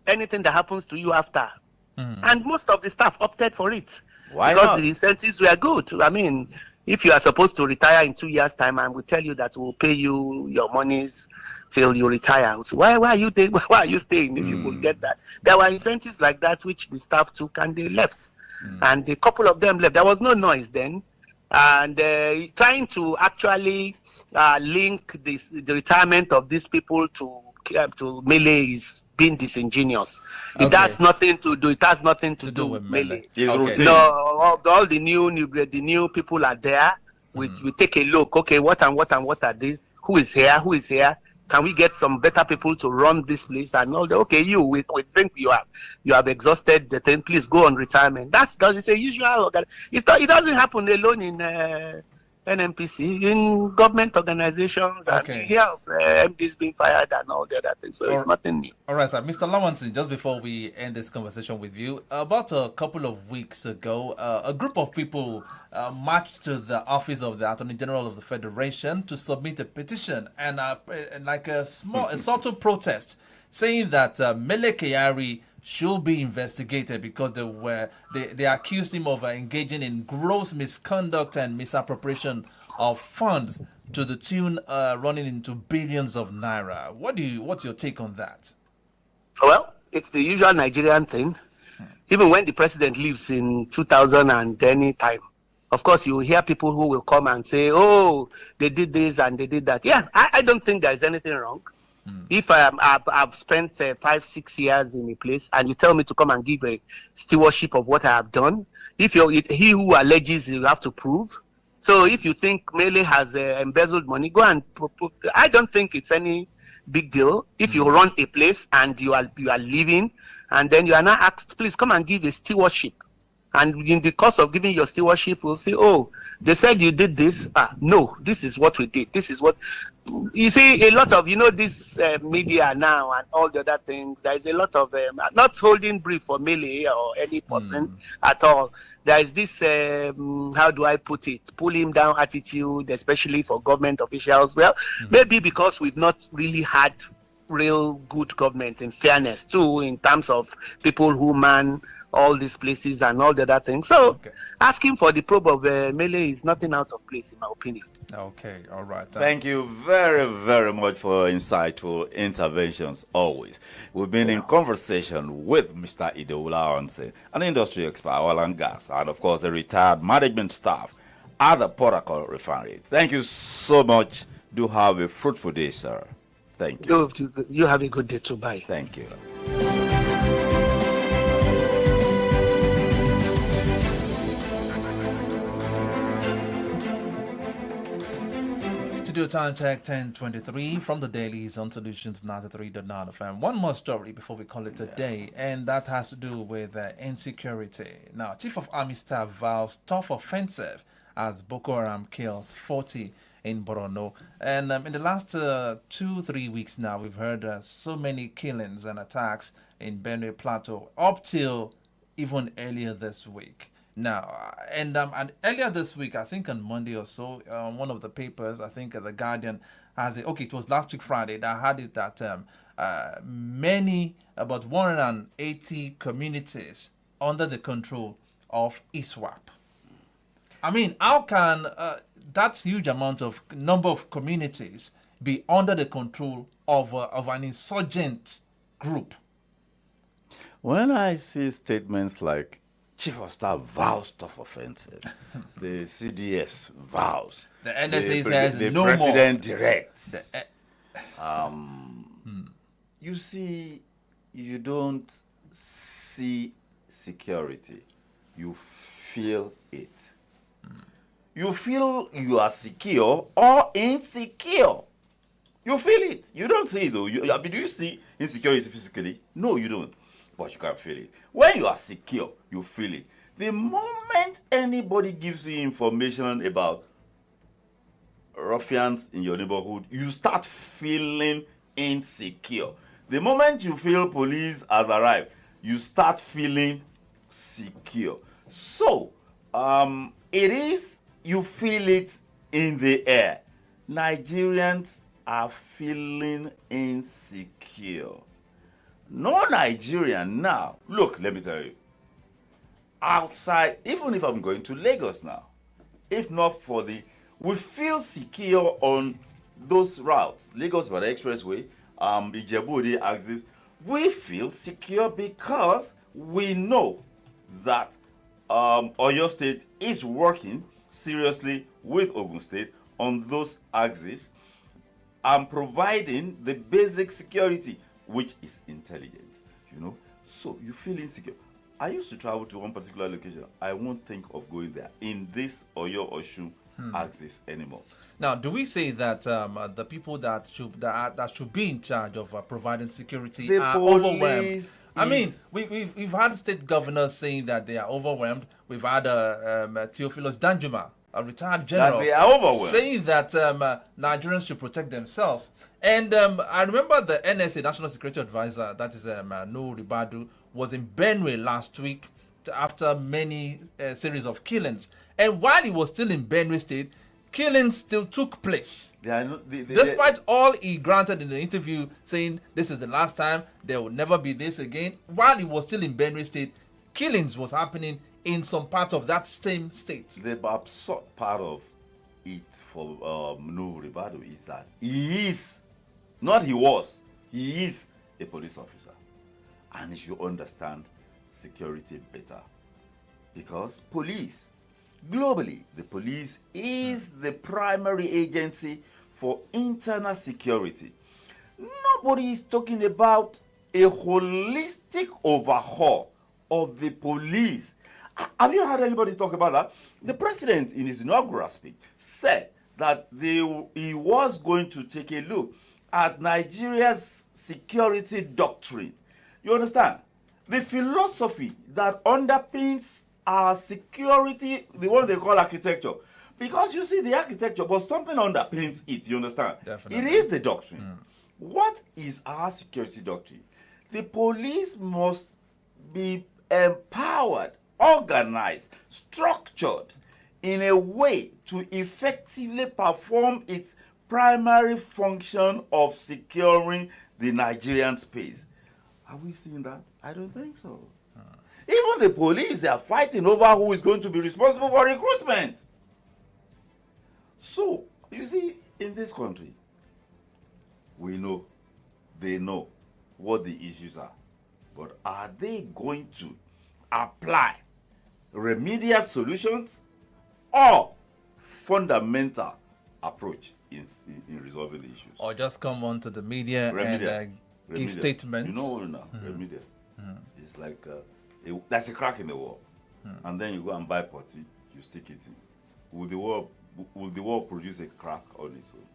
anything that happens to you after. And most of the staff opted for it. Why because not? the incentives were good. I mean, if you are supposed to retire in 2 years' time, and we tell you that we'll pay you your monies till you retire, so why are you staying if you could get that? There were incentives like that which the staff took, and they left. And a couple of them left. There was no noise then, and trying to actually link the retirement of these people to Mele is being disingenuous. It has nothing to do. It has nothing to do with Mele. No, all the new people are there. We take a look. Okay, what are these? Who is here? Who is here? Can we get some better people to run this place and all that? Okay, we think you have exhausted the thing. Please go on retirement. It's a usual. It doesn't happen alone in NNPC, in government organizations, and here of MDs being fired and all the other things. So it's nothing new. All right, sir. Mr. Lawanson, just before we end this conversation with you, about a couple of weeks ago, a group of people marched to the office of the Attorney General of the Federation to submit a petition and like a subtle protest saying that Mele Kyari should be investigated because they accused him of engaging in gross misconduct and misappropriation of funds to the tune running into billions of naira. What's your take on that? Well, it's the usual Nigerian thing. Even when the president leaves in 2000 and any time, of course, you will hear people who will come and say, oh, they did this and they did that. Yeah, I don't think there's anything wrong. If I've spent 5-6 years in a place and you tell me to come and give a stewardship of what I have done, he who alleges, you have to prove. So if you think Mele has embezzled money, go and I don't think it's any big deal. If you run a place and you are leaving, and then you are now asked, please come and give a stewardship. And in the course of giving your stewardship, we'll say, oh, they said you did this. No, this is what we did. This is what... You see, a lot of, this media now and all the other things, there is a lot of... not holding brief for Mele or any person at all. There is this, how do I put it, pull him down attitude, especially for government officials. Well, maybe because we've not really had real good government, in fairness, too, in terms of people who man all these places and all the other things. So asking for the probe of Mele is nothing out of place, in my opinion. Okay, all right. Thank you very, very much for insightful interventions always. We've been in conversation with Mr. Idoula Onse, an industry expert, oil and gas, and of course a retired management staff at the Port Harcourt Refinery. Thank you so much. Do have a fruitful day, sir. Thank you. You have a good day too. Bye. Thank you. Studio time check 10:23 from the Dailies on Solutions 93.9 FM. One more story before we call it a day, and that has to do with insecurity. Now, Chief of Army Staff vows tough offensive as Boko Haram kills 40 in Borno. And in the last 2-3 weeks now, we've heard so many killings and attacks in Benue Plateau, up till even earlier this week. Now, and earlier this week, I think on Monday or so, one of the papers, I think The Guardian, has it. Okay, it was last week Friday that had it that about 180 communities under the control of ISWAP. I mean, how can that huge number of communities be under the control of an insurgent group? When I see statements like Chief of Staff vows tough offensive, the CDS vows, the NSA says the no president more. directs. You see, you don't see security, you feel it. You feel you are secure or insecure. You feel it. You don't see it though. Do you see insecurity physically? No, you don't. But you can feel it. When you are secure, you feel it. The moment anybody gives you information about ruffians in your neighborhood, you start feeling insecure. The moment you feel police has arrived, you start feeling secure. So, you feel it in the air. Nigerians are feeling insecure. No Nigerian now, look, let me tell you, outside, even if I'm going to Lagos now, if not for we feel secure on those routes, Lagos-Ibadan Expressway, Ijebu-Ode axis, we feel secure because we know that Oyo State is working seriously with Ogun State on those axes and providing the basic security, which is intelligence, So you feel insecure. I used to travel to one particular location. I won't think of going there in this Oyo Osun axis anymore. Now, do we say that the people that should be in charge of providing security are overwhelmed? I mean, we've had state governors saying that they are overwhelmed. We've had Theophilus Danjuma, a retired general, that they are overwhelmed, saying that Nigerians should protect themselves. And I remember the NSA, National Security Advisor, that is Nuhu Ribadu, was in Benue last week after many series of killings. And while he was still in Benue State, killings still took place. Despite all he granted in the interview, saying this is the last time, there will never be this again, while he was still in Benue State, killings was happening in some part of that same state. The absurd part of it for Nuhu Ribadu is that he is a police officer. And he should understand security better. Because police, globally, the police is the primary agency for internal security. Nobody is talking about a holistic overhaul of the police. Have you heard anybody talk about that? The president, in his inaugural speech, said that he was going to take a look at Nigeria's security doctrine. You understand? The philosophy that underpins our security, the one they call architecture. Because you see the architecture, but something underpins it, you understand? Definitely. It is the doctrine. What is our security doctrine? The police must be empowered, organized, structured in a way to effectively perform its primary function of securing the Nigerian space. Have we seen that? I don't think so. Even the police, they are fighting over who is going to be responsible for recruitment. So, you see, in this country, they know what the issues are. But are they going to apply remedial solutions or fundamental approach in resolving the issues? Or just come onto the media and give statements? Remedial. It's like that's a crack in the wall. And then you go and buy putty, you stick it in. Will the wall produce a crack on its own?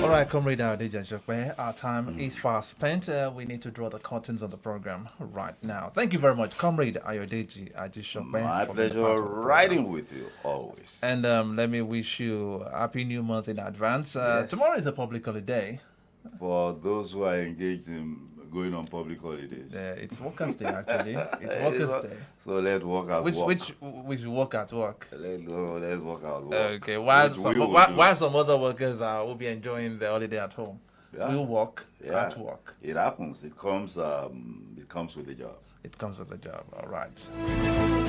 All right, Comrade Adeja Jokwe, our time is fast spent. We need to draw the curtains on the program right now. Thank you very much, Comrade Ayodeji Ajishokwe. My pleasure riding with you always. And let me wish you a happy new month in advance. Yes. Tomorrow is a public holiday. For those who are engaged in going on public holidays. It's Workers' Day, actually. It's Workers' Day. So let's work at work. Which work at work? Let's work at work. Okay, while some other workers will be enjoying the holiday at home. Yeah. We'll work at work. It happens. It comes with the job. It comes with the job. All right.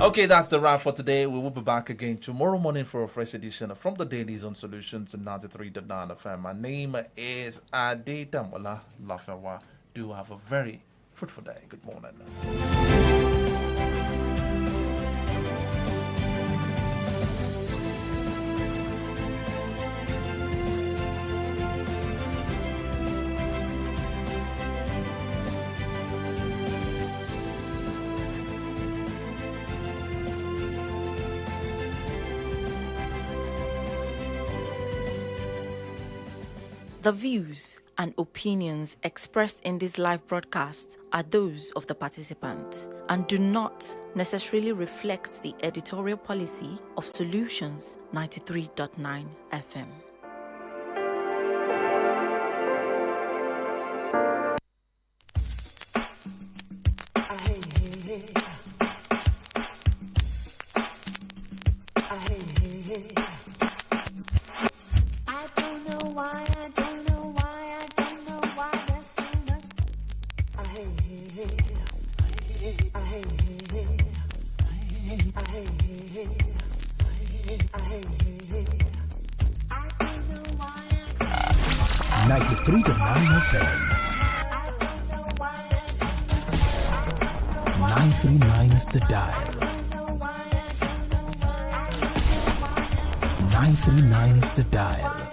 Okay, that's the wrap for today. We will be back again tomorrow morning for a fresh edition from the Dailies on Solutions 93.9 FM. My name is Adedamola Lafewa. Do have a very fruitful day. Good morning. The views and opinions expressed in this live broadcast are those of the participants and do not necessarily reflect the editorial policy of Solutions 93.9 FM. FM. 939 is the dial. 939 is the dial.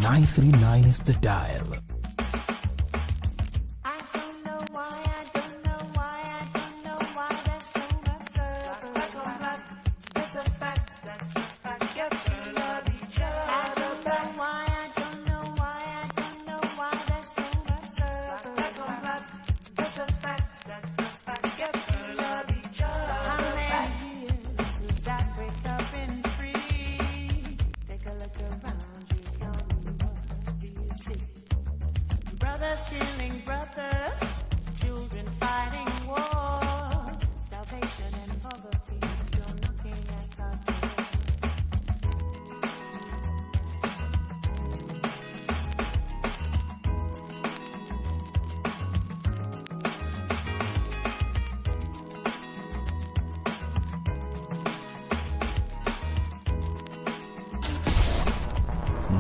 Nine 939 is the dial.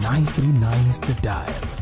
Nine 939 is the dial.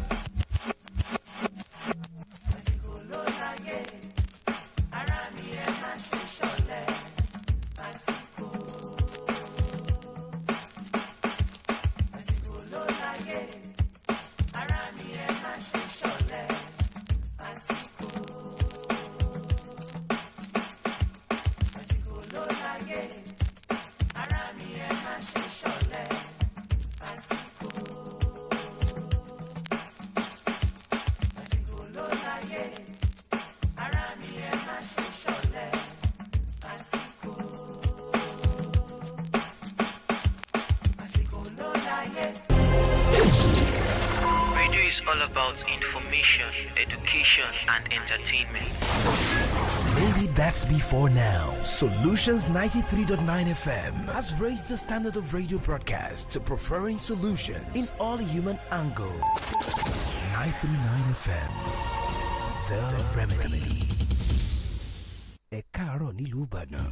about information, education, and entertainment. Maybe that's before now. Solutions 93.9 FM has raised the standard of radio broadcast to preferring solutions in all human angles. 939 FM, the remedy. Ẹ káàárọ̀ nílùú Ìbàdàn.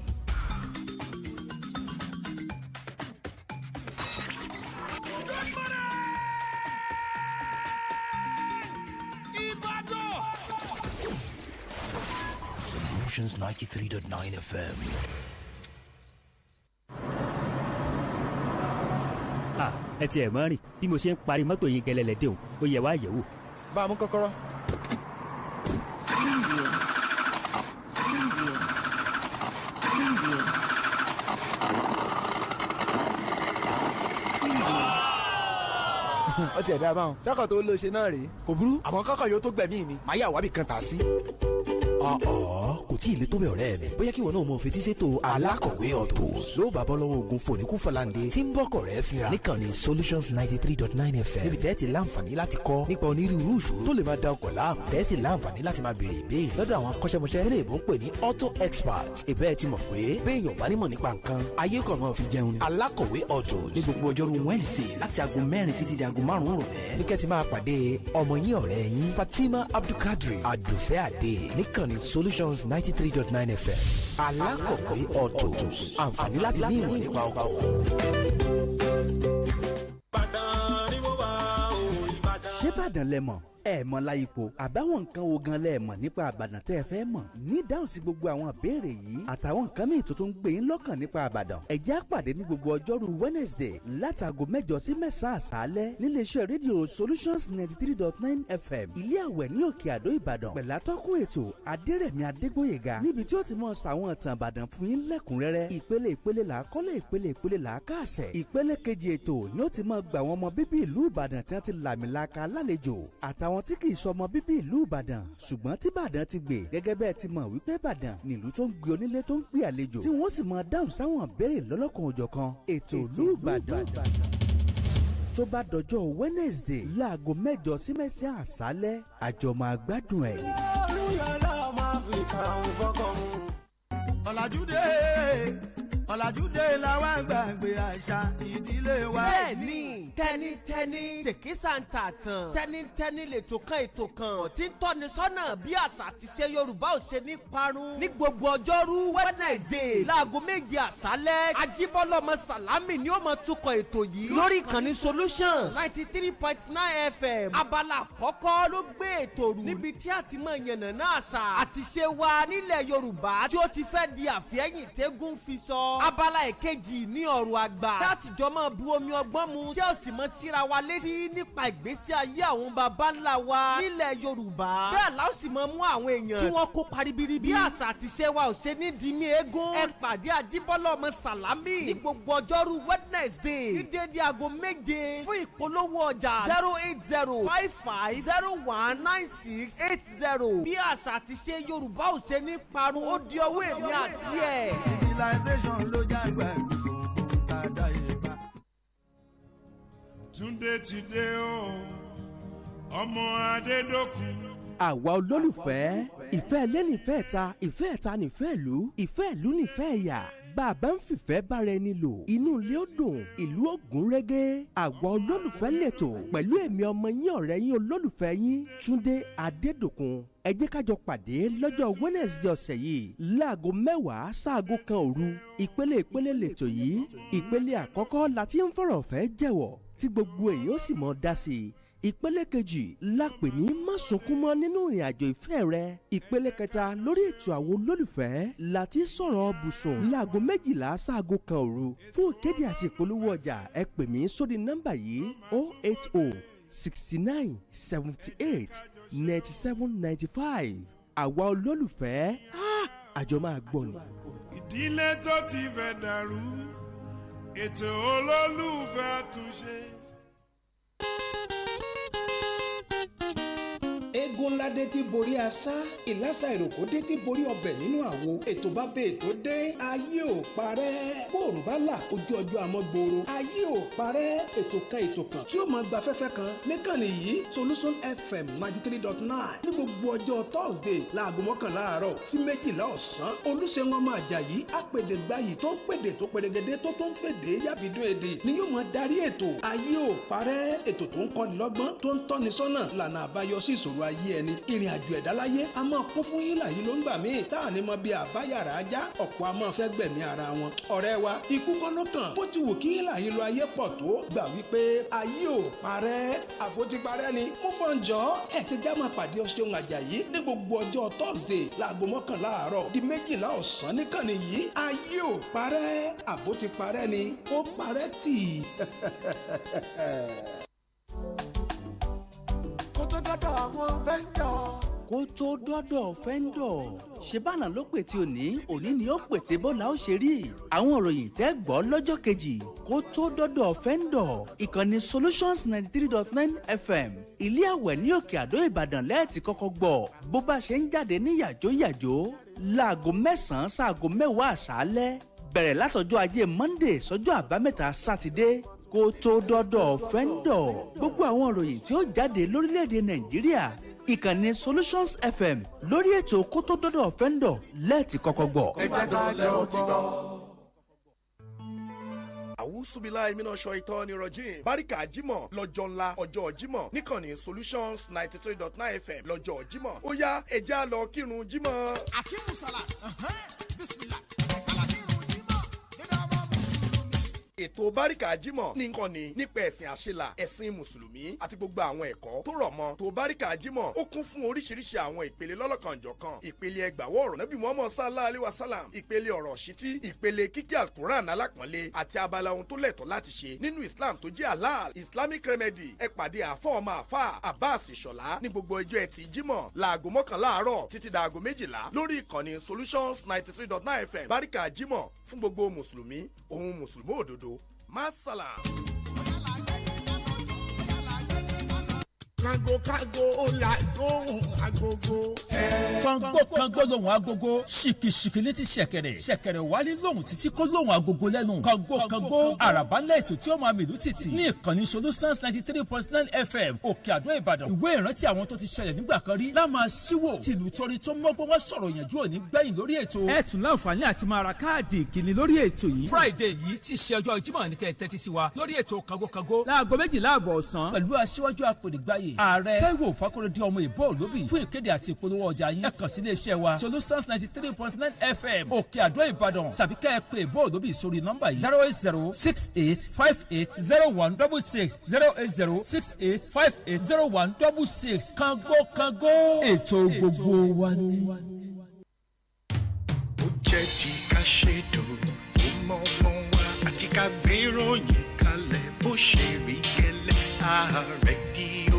Solutions 93.9 FM. Ẹ tiẹ̀ mọ́ rìn bí mo ṣe ń parí mọ́tò yín gẹ́lẹ́lẹ́ dé o ó yẹ wá yẹ̀wò. Bá a mú kọ́kọ́rọ́. Ó tiẹ̀ dáa báwọn kọ́kọ́ tó lọ ṣe náà rèé kò burú àmọ́ kọ́kọ́ yóò tó gbẹ̀mí mi màá yà wábì kan tà sí. Kò tí ì lè tó bẹ̀ ọ̀rẹ́ mi bóyá kí wọn náà mọ fetí sétò alákọ̀wé ọ̀tọ̀ ló bá bọ́ lọ́wọ́ ogun fòníkú fọláǹdé tí ń bọ́kọ̀ rẹ̀ fira níkànnì Solutions 93.9 FM níbi tẹ́ẹ̀ ti láǹfààní láti kọ́ nípa onírúurú ìṣòro tó lè máa da ọkọ̀ láàmú tẹ́ẹ̀ sì láǹfààní láti máa béèrè ìbéèrè lọ́dọ̀ àwọn akọ́ṣẹ́mọṣẹ́ tẹ́lẹ̀ ìbò ń pè ní auto expert ìbẹ́ẹ̀ ti mọ̀ pé béèyàn bá nímọ̀ nípa nǹkan ayé kan máa fi jẹun alákọ̀wé ọ̀tọ̀ ní gbogbo ọjọ́rú Wednesday láti aago 4 títí di aago 5 rọ̀lẹ́ ní kẹ́ ti máa pàdé ọmọ yín ọ̀rẹ́ yín Fatima Abdulkadri Adùfẹ́ Adé níkànnì Solutions 93.9 FM alákọ̀wé ọ̀tọ̀ àǹfààní láti ní ìmọ̀ nípa ọkọ̀. ṣé Ìbàdàn lẹ mọ̀ ẹ mọ̀ láyìípo àbáwọn nǹkan wo gan lẹ mọ̀ nípa Ìbàdàn tẹ́ ẹ fẹ́ mọ̀ ní ìdáhùn sí gbogbo àwọn ìbéèrè yìí àtàwọn nǹkan míì tó tún gbé yín lọ́kàn nípa Ìbàdàn ẹ jẹ́ á pàdé ní gbogbo ọjọ́rú Wednesday látago 8 sí 9 àṣálẹ́ níléeṣẹ́ rédíò Solutions 93.9 FM ilé àwẹ̀ ní Òkè Àdó Ìbàdàn pẹ̀látọ́kùn ètò Adérẹ̀mí Adégbóyèga níbi tí ó ti mọ̀ sàwọn ìtàn Ìbàdàn fún yín lẹ́kùnrẹ́rẹ́ ìpele là á kọ́lé ìpele là á káàsẹ̀ ìpele kejì ètò ni ó ti mọ̀ gbà wọn ọmọ bíbí ìlú Ìbàdàn tí wọ́n ti làmìlaka lálejò àtàwọn tí kì í sọmọ bíbí ìlú Ìbàdàn ṣùgbọ́n tí Ìbàdàn ti gbé gẹ́gẹ́ bẹ́ẹ̀ ti mọ̀ wípé Ìbàdàn nílùú tó ń gbé onílé tó ń gbé àlejò tí wọ́n sì máa dáhùn sáwọn béèrè lọ́lọ́kan òjọ̀kan ètò ìlú Ìbàdàn tó bá dọjọ́ Wednesday láago 8 sí 9 àṣálẹ́ àjọ máa gbádùn ẹ̀. ọ̀làjúdé làwọn àgbàgbé àṣà ìdílé wa. bẹ́ẹ̀ni tẹnitẹni tèkísà ń tà tán tẹnitẹni lètò kan tí ń tọ́ni sọ́nà bí àṣà àti ṣe Yorùbá ò ṣe ní parun. ní gbogbo ọjọ́rú Wednesday láago 7 àṣálẹ́ Ajíbọ́lọ́mọ Sàlámì ni ó máa tukọ̀ ètò yìí lórí ìkànnì Solutions 93.9 FM. abala àkọ́kọ́ ló gbé ètò rù níbi tí a ti máa yànnàná àṣà àti ṣe wa nílẹ̀ Yorùbá tí ó ti fẹ́ di àfẹ́yìn tẹ́gùn fi sọ. abala èkejì ní ọ̀rọ̀ àgbà láti jọ máa bu omi ọgbọ́n mu tí ó sì mọ síra wa létí nípa ìgbésí ayé àwọn baba ńlá wa nílẹ̀ Yorùbá. bẹ́ẹ̀ la ó sì máa mú àwọn èèyàn tí wọ́n kópa ribiribi bí àṣà àti ṣe wa ò ṣe ní di mí eégún. ẹ pàdé Ajíbọ́lọ́mọ Sàlámì ní gbogbo ọjọ́rú Wednesday ní déédéé aago 7 fún ìpolówó ọjà 08055019680. bí àṣà àti ṣe Yorùbá ò ṣe ní parun ó di ọwọ́ èmi àti ẹ̀. civilization ló jágbá ìgbìmọ̀ tàdá ìbá. Túndé ti dé o ọmọ Adédọ́kun. àwa olólùfẹ́ ìfẹ́ lẹ́nìfẹ́ ta ìfẹ́ ẹ̀ta nífẹ́ ìlú ìfẹ́ ìlú nífẹ́ ẹ̀yà bàbá ń fìfẹ́ bára ẹni lò inú ilé ó dùn ìlú ó gún régé àwa olólùfẹ́ lẹ́tọ̀ pẹ̀lú èmi ọmọ yín ọ̀rẹ́ yín olólùfẹ́ yín Túndé Adédòkun ẹ jẹ́ ká jọ pàdé lọ́jọ́ Wednesday ọ̀sẹ̀ yìí láago 10 sáago 1 òru ìpele lẹ́tọ̀ yìí ìpele àkọ́kọ́ la ti ń fọ̀rọ̀ fẹ́ jẹ́wọ̀ tí gbogbo èèyàn sì mọ̀ dá sí i ìpele kejì la pè ní má sunkún mọ́ nínú ìrìn àjò ìfẹ́ rẹ ìpele kẹta lórí ètò àwọn olólùfẹ́ láti sọ̀rọ̀ bùsùn láago 12 sáago 1 òru fún ìkéde àti ìpolówó ọjà ẹ pè mí sórí nọ́mbà yìí 080 69 78 97 95 àwa olólùfẹ́ àjọ máa gbọ́ ni. ìdílé tó ti fẹ́ dàrú ètò olólùfẹ́ túnṣe. eégún ládé tí borí asá ìlàsà ìròkó dé tí borí ọbẹ̀ nínú àwo ètò bá bẹ ètò dé ayé ò parẹ́ bóòrùn bá là ojú ọjọ́ àmọ́ gbòòrò ayé ò parẹ́ ètò kan tí ó máa gba afẹ́fẹ́ kan níkànnì yìí Solution FM 93.9 ní gbogbo ọjọ́ Thursday láago 11 àárọ̀ sí 12 ọ̀sán Olúṣẹ́gun ọmọ Àjàyí apèdè gbayì tó ń pèdè tó pèrègèdè tó ń fèdè yàbídún èdè ni yóò máa darí ètò ayé ò parẹ́ ètò tó ń kọ́ni lọ́gbọ́n tó ń tọ́ni sọ́nà lànà àbáyọ sí ìṣòro ayé ẹni ìrìn àjò ẹ̀dá láyé a máa kún fún yílà yìí ló ń gbà míì tá à ní mọ bí àbáyàrá ajá ọ̀pọ̀ a máa fẹ́ gbẹ̀mí ara wọn ọ̀rẹ́ wa ikú kọ́ ló kàn bó ti wù kí yílà yìí lọ ayé pọ̀ tó gbà wípé ayé ò parẹ́ àbó ti parẹ́ ni mo fọ́n jọ ẹ̀ ṣe já máa pàdé Olúṣẹ́gun Àjàyí ní gbogbo ọjọ́ Thursday láago 11 àárọ̀ di 12 ọ̀sán níkànnì yìí ayé ò parẹ́ àbó ti parẹ́ ni ó parẹ́ tì kó tó dọ́dọ̀ àwọn fẹ́ńdọ̀. kó tó dọ́dọ̀ fẹ́ńdọ̀ ṣe bánà ló pè tí òní ni ó pè tí bọ́lá ó ṣe rí àwọn òròyìn tẹ́ gbọ́ lọ́jọ́ kejì kó tó dọ́dọ̀ fẹ́ńdọ̀ ìkànnì Solutions 93.9 FM ilé àwẹ̀ ní òkè àdó Ìbàdàn lẹ́ẹ̀tì kọ́kọ́ gbọ́ bó bá ṣe ń jáde ní yàjóyàjó láago 9 sáago 10 àṣálẹ́ bẹ̀rẹ̀ látọjọ́ ajé Monday sọ́jọ́ àbámẹ́ta sátidé kó tó dọ́dọ̀ fẹ́ńdọ̀ gbogbo àwọn ìròyìn tí ó jáde lórílẹ̀‐èdè Nàìjíríà ìkànnì Solutions FM lórí ètò kó tó dọ́dọ̀ fẹ́ńdọ̀ lẹ́ẹ̀tì kọ́kọ́ gbọ́. ẹ jẹ́ ká lẹ́ ọtí gbọ́. àwùsùbíláì mínà ṣọ ìtọ́ ni rọ́jìn báríkà jímọ̀ lọ́jọ́ ńlá ọjọ́ jímọ̀ níkànnì Solutions 93.9 FM lọ́jọ́ jímọ̀ ó yá ẹja lọ kírun jímọ̀. àkímùsàlà bísímìlà. ètò báríkà jímọ̀ ní nǹkanì nípa ẹ̀sìn àṣelà ẹ̀sìn mùsùlùmí àti gbogbo àwọn ẹ̀kọ́ tó rọ̀ mọ́ tó báríkà jímọ̀ ó kún fún oríṣiríṣi àwọn ìpele lọ́lọ́kanjọ̀kan ìpele ẹgbàwọ́ ọ̀rọ̀ nábì Muhammad sallallahu alayhi wa sallam ìpele ọ̀rọ̀ ṣítí ìpele kíkí alukuran alápọ̀nlé àti abala ohun tó lẹ̀tọ́ láti ṣe nínú Islam tó jẹ́ halal Islamic remedy ẹ pàdé àfọ́ ọmọ àfà Abbas Ìṣọ̀lá ní gbogbo ọjọ́ ẹtì jímọ̀ láago 11 àárọ̀ títí dàago 12 lórí ìkànnì Solutions 93.9 FM báríkà jímọ̀ fún gbogbo mùsùlùmí òun mùsùlùmí òdodo masala. Kango la gbóhùn agogo. Kango lòun agogo ṣìkìṣìkì létí ṣẹ̀kẹ̀rẹ̀ ṣẹ̀kẹ̀rẹ̀ wálé lòun títí kó lòun agogo lẹ́nu. Kango àràbálẹ̀ ètò tí ó máa mìlú títì ní ìkànnì Solutions 93.9 FM Òkè Àdó Ìbàdàn. Ìwé ìrántí àwọn tó ti ṣẹlẹ̀ nígbà kan rí lá máa ṣíwò tìlù torin tó mọ́gbọ́n wá sọ̀rọ̀ yànjú òní gbẹ̀yìn lórí ètò. Ẹ tún láǹfààní àti máa ra káàdì ìkíni lórí ètò yìí. Friday yìí ti ṣe ọjọ́ Jímọ̀ ní kẹ́ ẹ tẹ́tí sí wa lórí ètò Kango. Láago 12 ọ̀sán. Pẹ̀lú aṣíwájú apòdìgbáyé ààrẹ Táíwò Fákóredé ọmọ ìbò olóbì fún ìkéde àti ìpolówó ọjà yín ẹ kàn sí iléeṣẹ́ wa Solutions 93.9 FM Òkè Àdó Ìbàdàn tàbí kẹ́ ẹ pè ìbò olóbì sórí nọ́mbà yìí 08068580166 08068580166 Kango ètò gbogbo wa ni. ó jẹ́ ti ká ṣètò ó mọ ọgbọ́n wa àti ká gbéròyìn kalẹ̀ bó ṣe rí gẹ́lẹ́ ààrẹ bí ó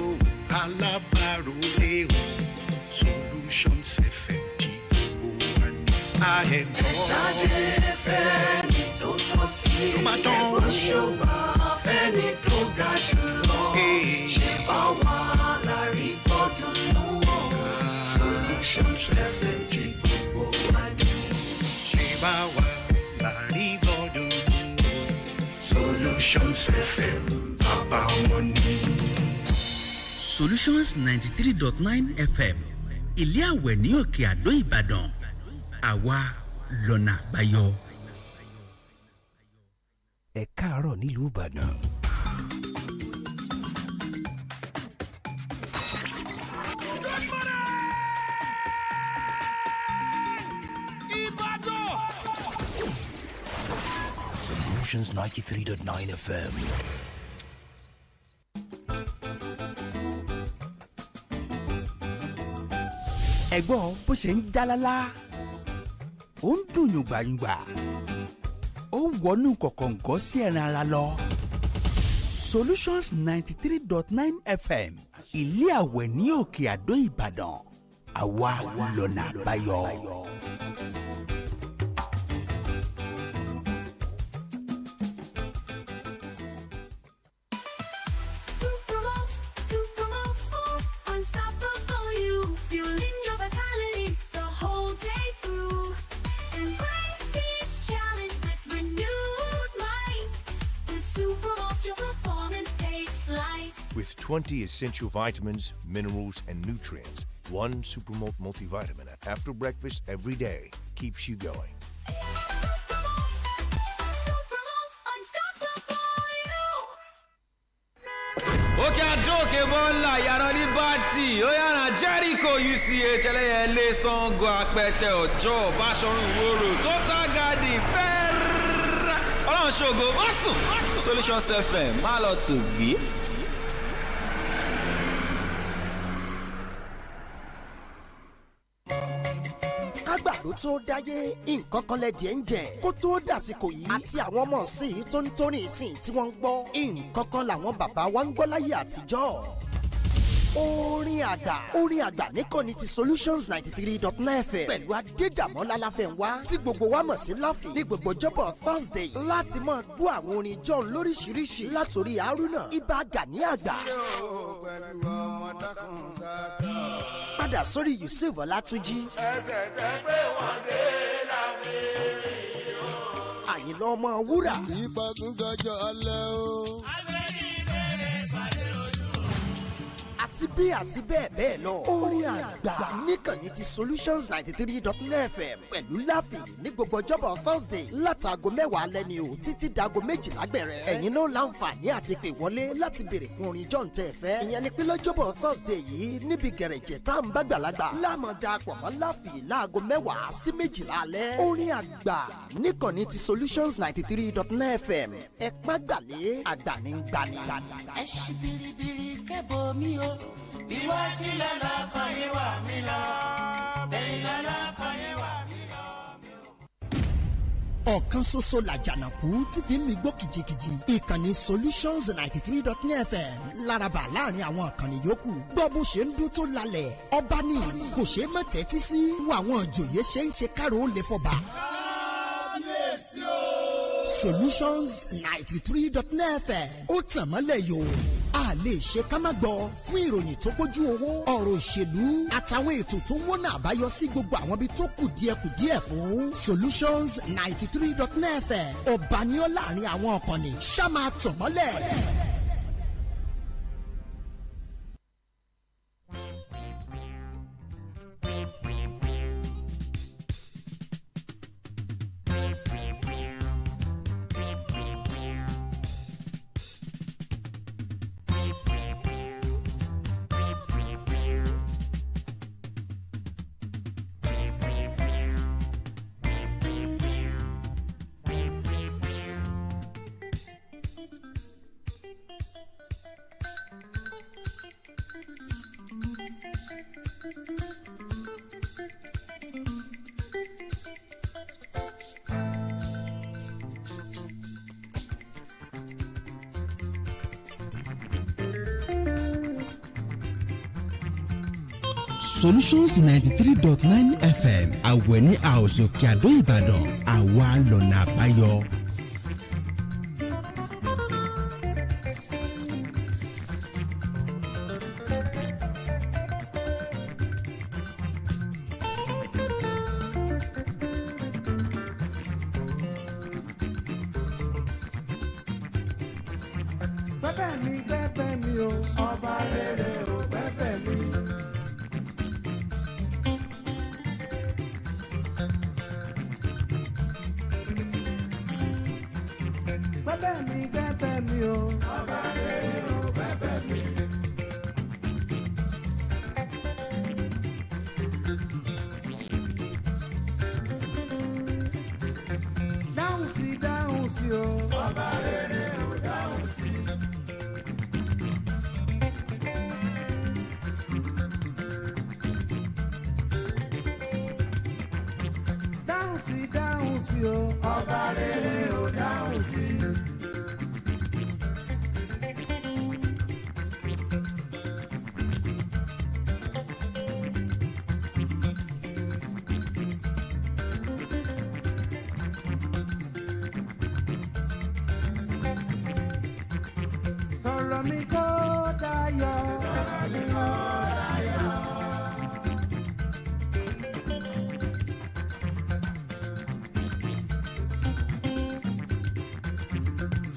alábàárò léwu Solutions FM tí gbogbo wa ní àẹ̀gbọ́n. Jáde fẹ́ni tó tọ́ sí ẹ̀kọ́ ṣùgbọ́n fẹ́ni tó ga jùlọ ṣe bá wà lárí bọ́dún lọ́wọ́ Solutions FM tí gbogbo wa ní. ṣe bá wà lárí bọ́dún lọ́wọ́ Solutions FM bàbá wọn ní. Solutions 93.9 FM ilé àwẹ̀ ní Òkè Àdó Ìbàdàn àwa lọ́nà àbáyọ. ẹ káàárọ̀ nílùú Ìbàdàn. Solutions 93.9 FM. ẹ̀gbọ́n bó ṣe ń jálálá ó ń dùn yùngbàyùngbà ó ń wọnú kọ̀kọ̀ǹgọ́ sí ẹran ara lọ. Solutions 93.9 FM ilé àwẹ̀ ní Òkè Àdó Ìbàdàn àwa lọ́nà àbáyọ. 20 essential vitamins, minerals, and nutrients. One Supermalt multivitamin after breakfast every day keeps you going. òkè àdókè bọ́ńlá yàrá liberty ó yàrá jericho uch ẹlẹ́yẹlé sango apẹtẹ ọjọ́ báṣọ̀run ìwòrò total garden fẹ́ẹ́rẹ́ ọlọ́run ṣògo ó sùn Solutions FM má lọ tù gbé. ló tó dáyé nǹkan kan lẹ́dìẹ̀ ń jẹ kó tó dàsìkò yìí àti àwọn ọmọ sí i tó ń tóní ìsìn tí wọ́n ń gbọ́ nǹkan kan làwọn bàbá wa ń gbọ́ láyé àtijọ́ orin àgbà nìkan ni ti Solutions 93.9 FM pẹ̀lú Adédàmọ́lá Láfẹ̀nwá tí gbogbo wa mọ̀ sí láfi ní gbogbo ọjọ́bọ̀ Thursday láti máa gbọ́ àwọn orin John lóríṣiríṣi látòrí Haruna Ibà Gani àgbà padà sórí Yusuf Ọlátúnjí Àyìnlá Ọmọwúrà àti bẹ́ẹ̀ lọ. orin àgbà níkànnì ti Solutions 93.9 FM pẹ̀lú láfi ní gbogbo ọjọ́bọ̀ Thursday látàgò 10 alẹ́ ni o títí dago 12 gbẹ̀rẹ̀. ẹ̀yin náà láǹfààní àti pè wọlé láti béèrè fún orin John tẹ́ ẹ fẹ́. ìyẹn ni pé lọ́jọ́bọ̀ Thursday yìí níbi gẹ̀rẹ̀jẹ̀ tá à ń bá gbàlagbà láàmú darapọ̀ mọ́ láfi láago 10 sí 12 alẹ́. orin àgbà níkànnì ti Solutions 93.9 FM ẹ má gbàlé àgbà ní gbani. ẹ ṣí biribiri kẹ́bọ̀ mi o iwájú lọ́la kan yé wà mí lọ bẹ́ẹ̀ lọ́la kan yé wà mí lọ. ọ̀kan ṣoṣo làjànàkú tí fi ń mi gbó kìjikìji ìkànnì Solutions 93.9 FM laraba láàrin àwọn ìkànnì yòókù gbọ́ bó ṣe ń dún tó lálẹ́ ọba ní kò ṣeé má tẹ́tí sí wọ àwọn ìjòyè ṣe ń ṣe kárò ó lè fọba. Solutions 93.9 FM ó tàn mọ́lẹ̀ yòó a lè ṣe ká má gbọ́ fún ìròyìn tó kójú owó ọ̀rọ̀ òṣèlú àtàwọn ètò tó ń wọ́nà àbáyọ sí gbogbo àwọn ibi tó kù díẹ̀ fún Solutions 93.9 FM ọba ní ó láàrin àwọn ọ̀kànnì ṣá máa tàn mọ́lẹ̀. Solutions 93.9 FM àwẹ̀ ní àòsòkè àdó Ìbàdàn àwa lọ́nà àbáyọ. Gbẹ́bẹ̀ mi o ọba rere o gbẹ́bẹ̀ mi. Gbẹ́bẹ̀ mi o ọba rere o gbẹ́bẹ̀ mi. Dáhùn sí o ọba rere o dáhùn sí. Dáhùn sí o ọba rere o dáhùn sí. Sọ̀rọ̀ mi kó dayọ̀. Sọ̀rọ̀ mi kó dayọ̀.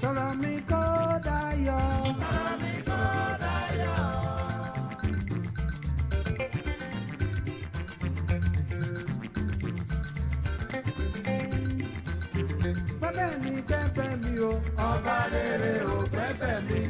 Sọ̀rọ̀ mi kó dayọ̀. Sọ̀rọ̀ mi kó dayọ̀. bẹ́ẹ̀ ni gbẹ́bẹ́ mi o ọba rere ò gbẹ́bẹ́ mi.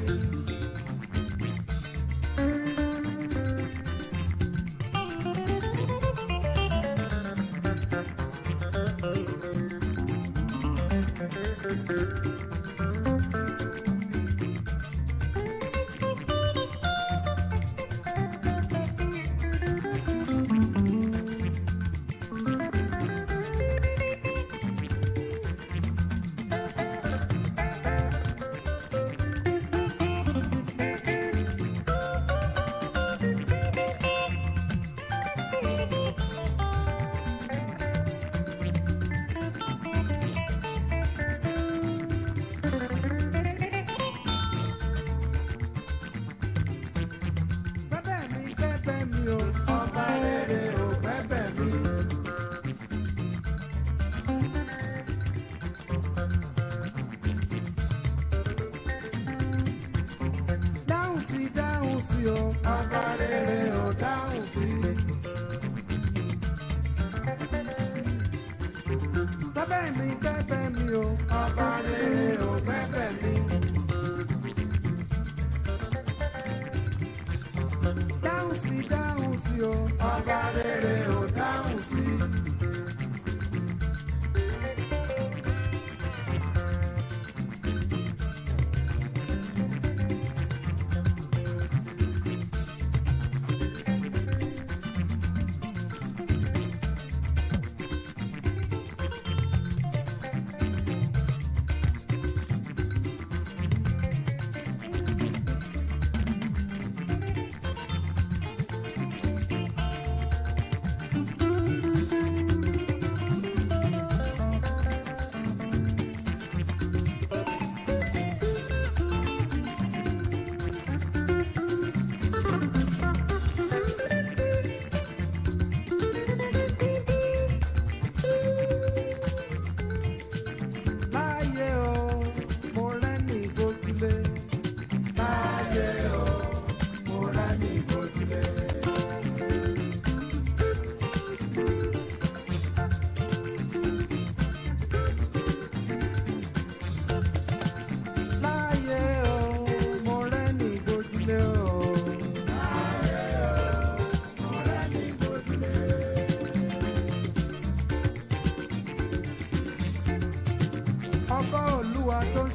Dáhùn sí o, ọba rere ò dáhùn sí. Bẹ́bẹ̀ mi bẹ́bẹ̀ mi o, ọba rere ò bẹ́bẹ̀ mi. Dáhùn sí o, ọba rere ò dáhùn sí.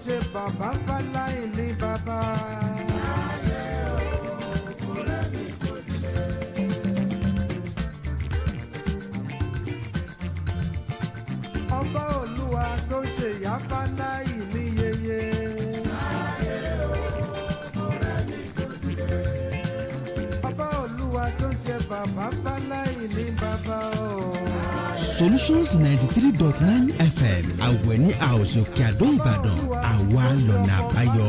Ṣe bàbá fáláì ní bàbá. Láyé o, kò rẹ́ni kò dilé. Ọba Olúwa tó ṣe ìyá fáláì ní yeye. Láyé o, kò rẹ́ni kò dilé. Ọba Olúwa tó ṣe bàbá fáláì ní bàbá o. Solutions 93.9 FM àwẹ̀ ní àwòsàn òkè àdó Ìbàdàn àwa lọ́nà àbáyọ.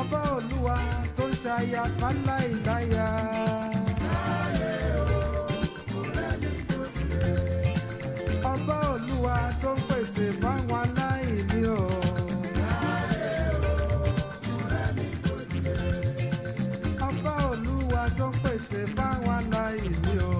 Ọba Olúwa tó ń ṣayà fáláì láyà. Ọba Olúwa tó ń pèsè fáwọn aláìní o. Ọba Olúwa tó ń pèsè fáwọn aláìní o.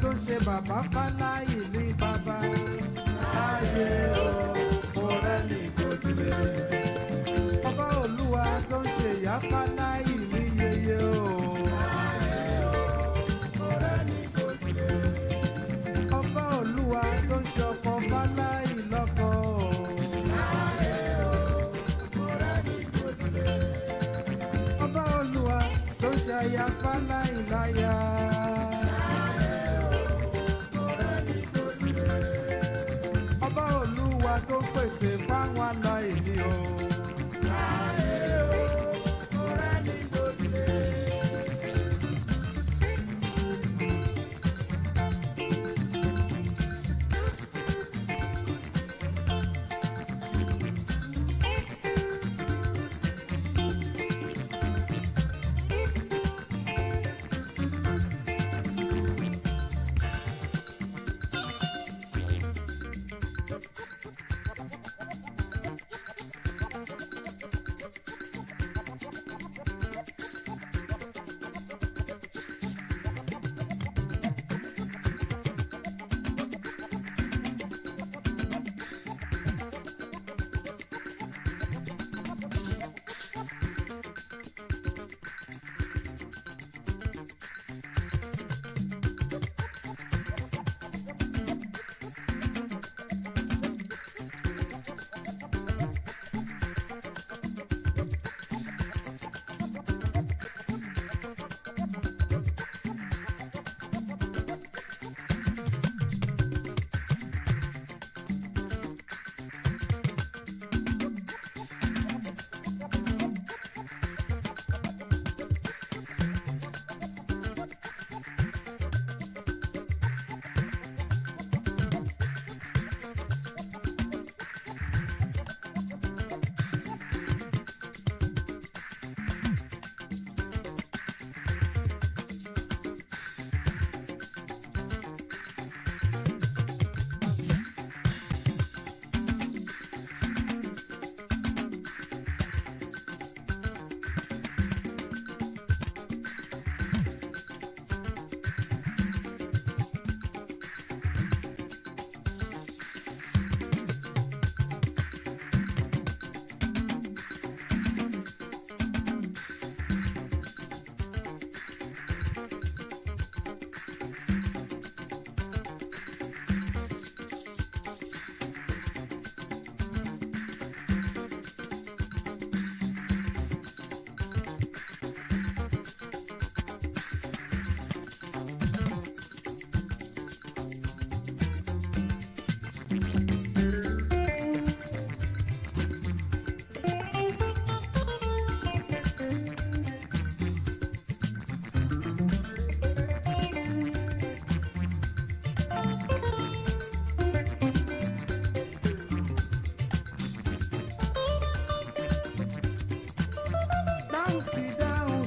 tó ṣe bàbá fáláyì ní bàbá. Láyé o, mo rẹ́ni gbòdúlé. Ọba Olúwa tó ń ṣe ìyá fáláyì ní yeye o. Láyé o, mo rẹ́ni gbòdúlé. Ọba Olúwa tó ń ṣe ọkọ fáláyì. aya fáláìláyà. Ọba Olúwa tó pèsè fáwọn aláìní o.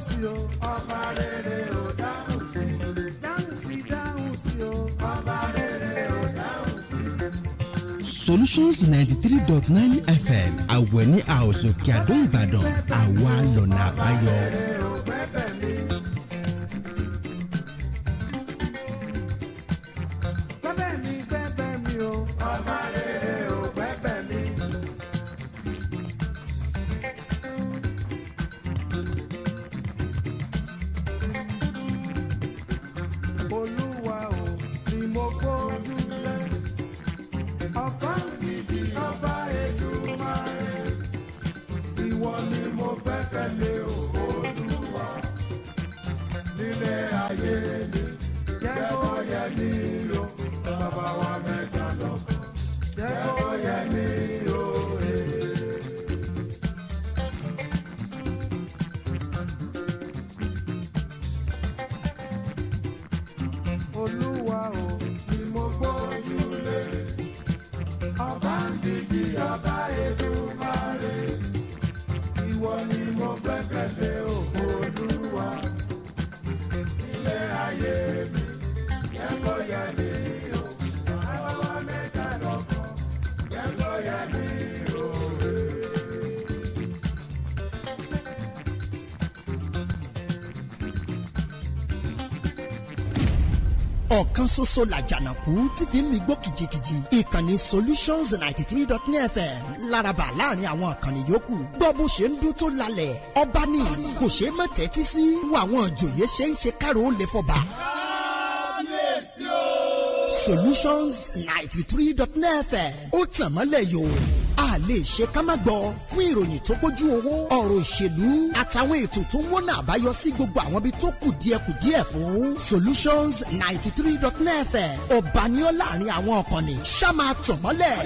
sí o ọba rere ò dáhùn sí dáhùn sí o ọba rere ò dáhùn sí. Solutions 93.9 FM àwẹ̀ní house òkè àdó Ìbàdàn àwa lọ́nà àbáyọ. ọ̀kan ṣoṣo làjànàkú tí fi ń mi gbó kìjikìji ìkànnì Solutions 93.9 FM lárabà láàrin àwọn ìkànnì yòókù gbọ́ bó ṣe ń dún tó lálẹ́ ọba ní kò ṣeé má tẹ́tí sí wo àwọn ìjòyè ṣe ń ṣe kárò ó lè fọba. Solutions 93.9 FM ó tàn mọ́lẹ̀ yòó a lè ṣe ká má gbọ́ fún ìròyìn tó kójú owó ọ̀rọ̀ ìṣèlú àtàwọn ètò tó ń wọ́nà àbáyọ sí gbogbo àwọn ibi tó kù díẹ̀ fún Solutions 93.9 FM ọ̀bàníọ́ láàrin àwọn ọ̀kànnì ṣá máa tàn mọ́lẹ̀.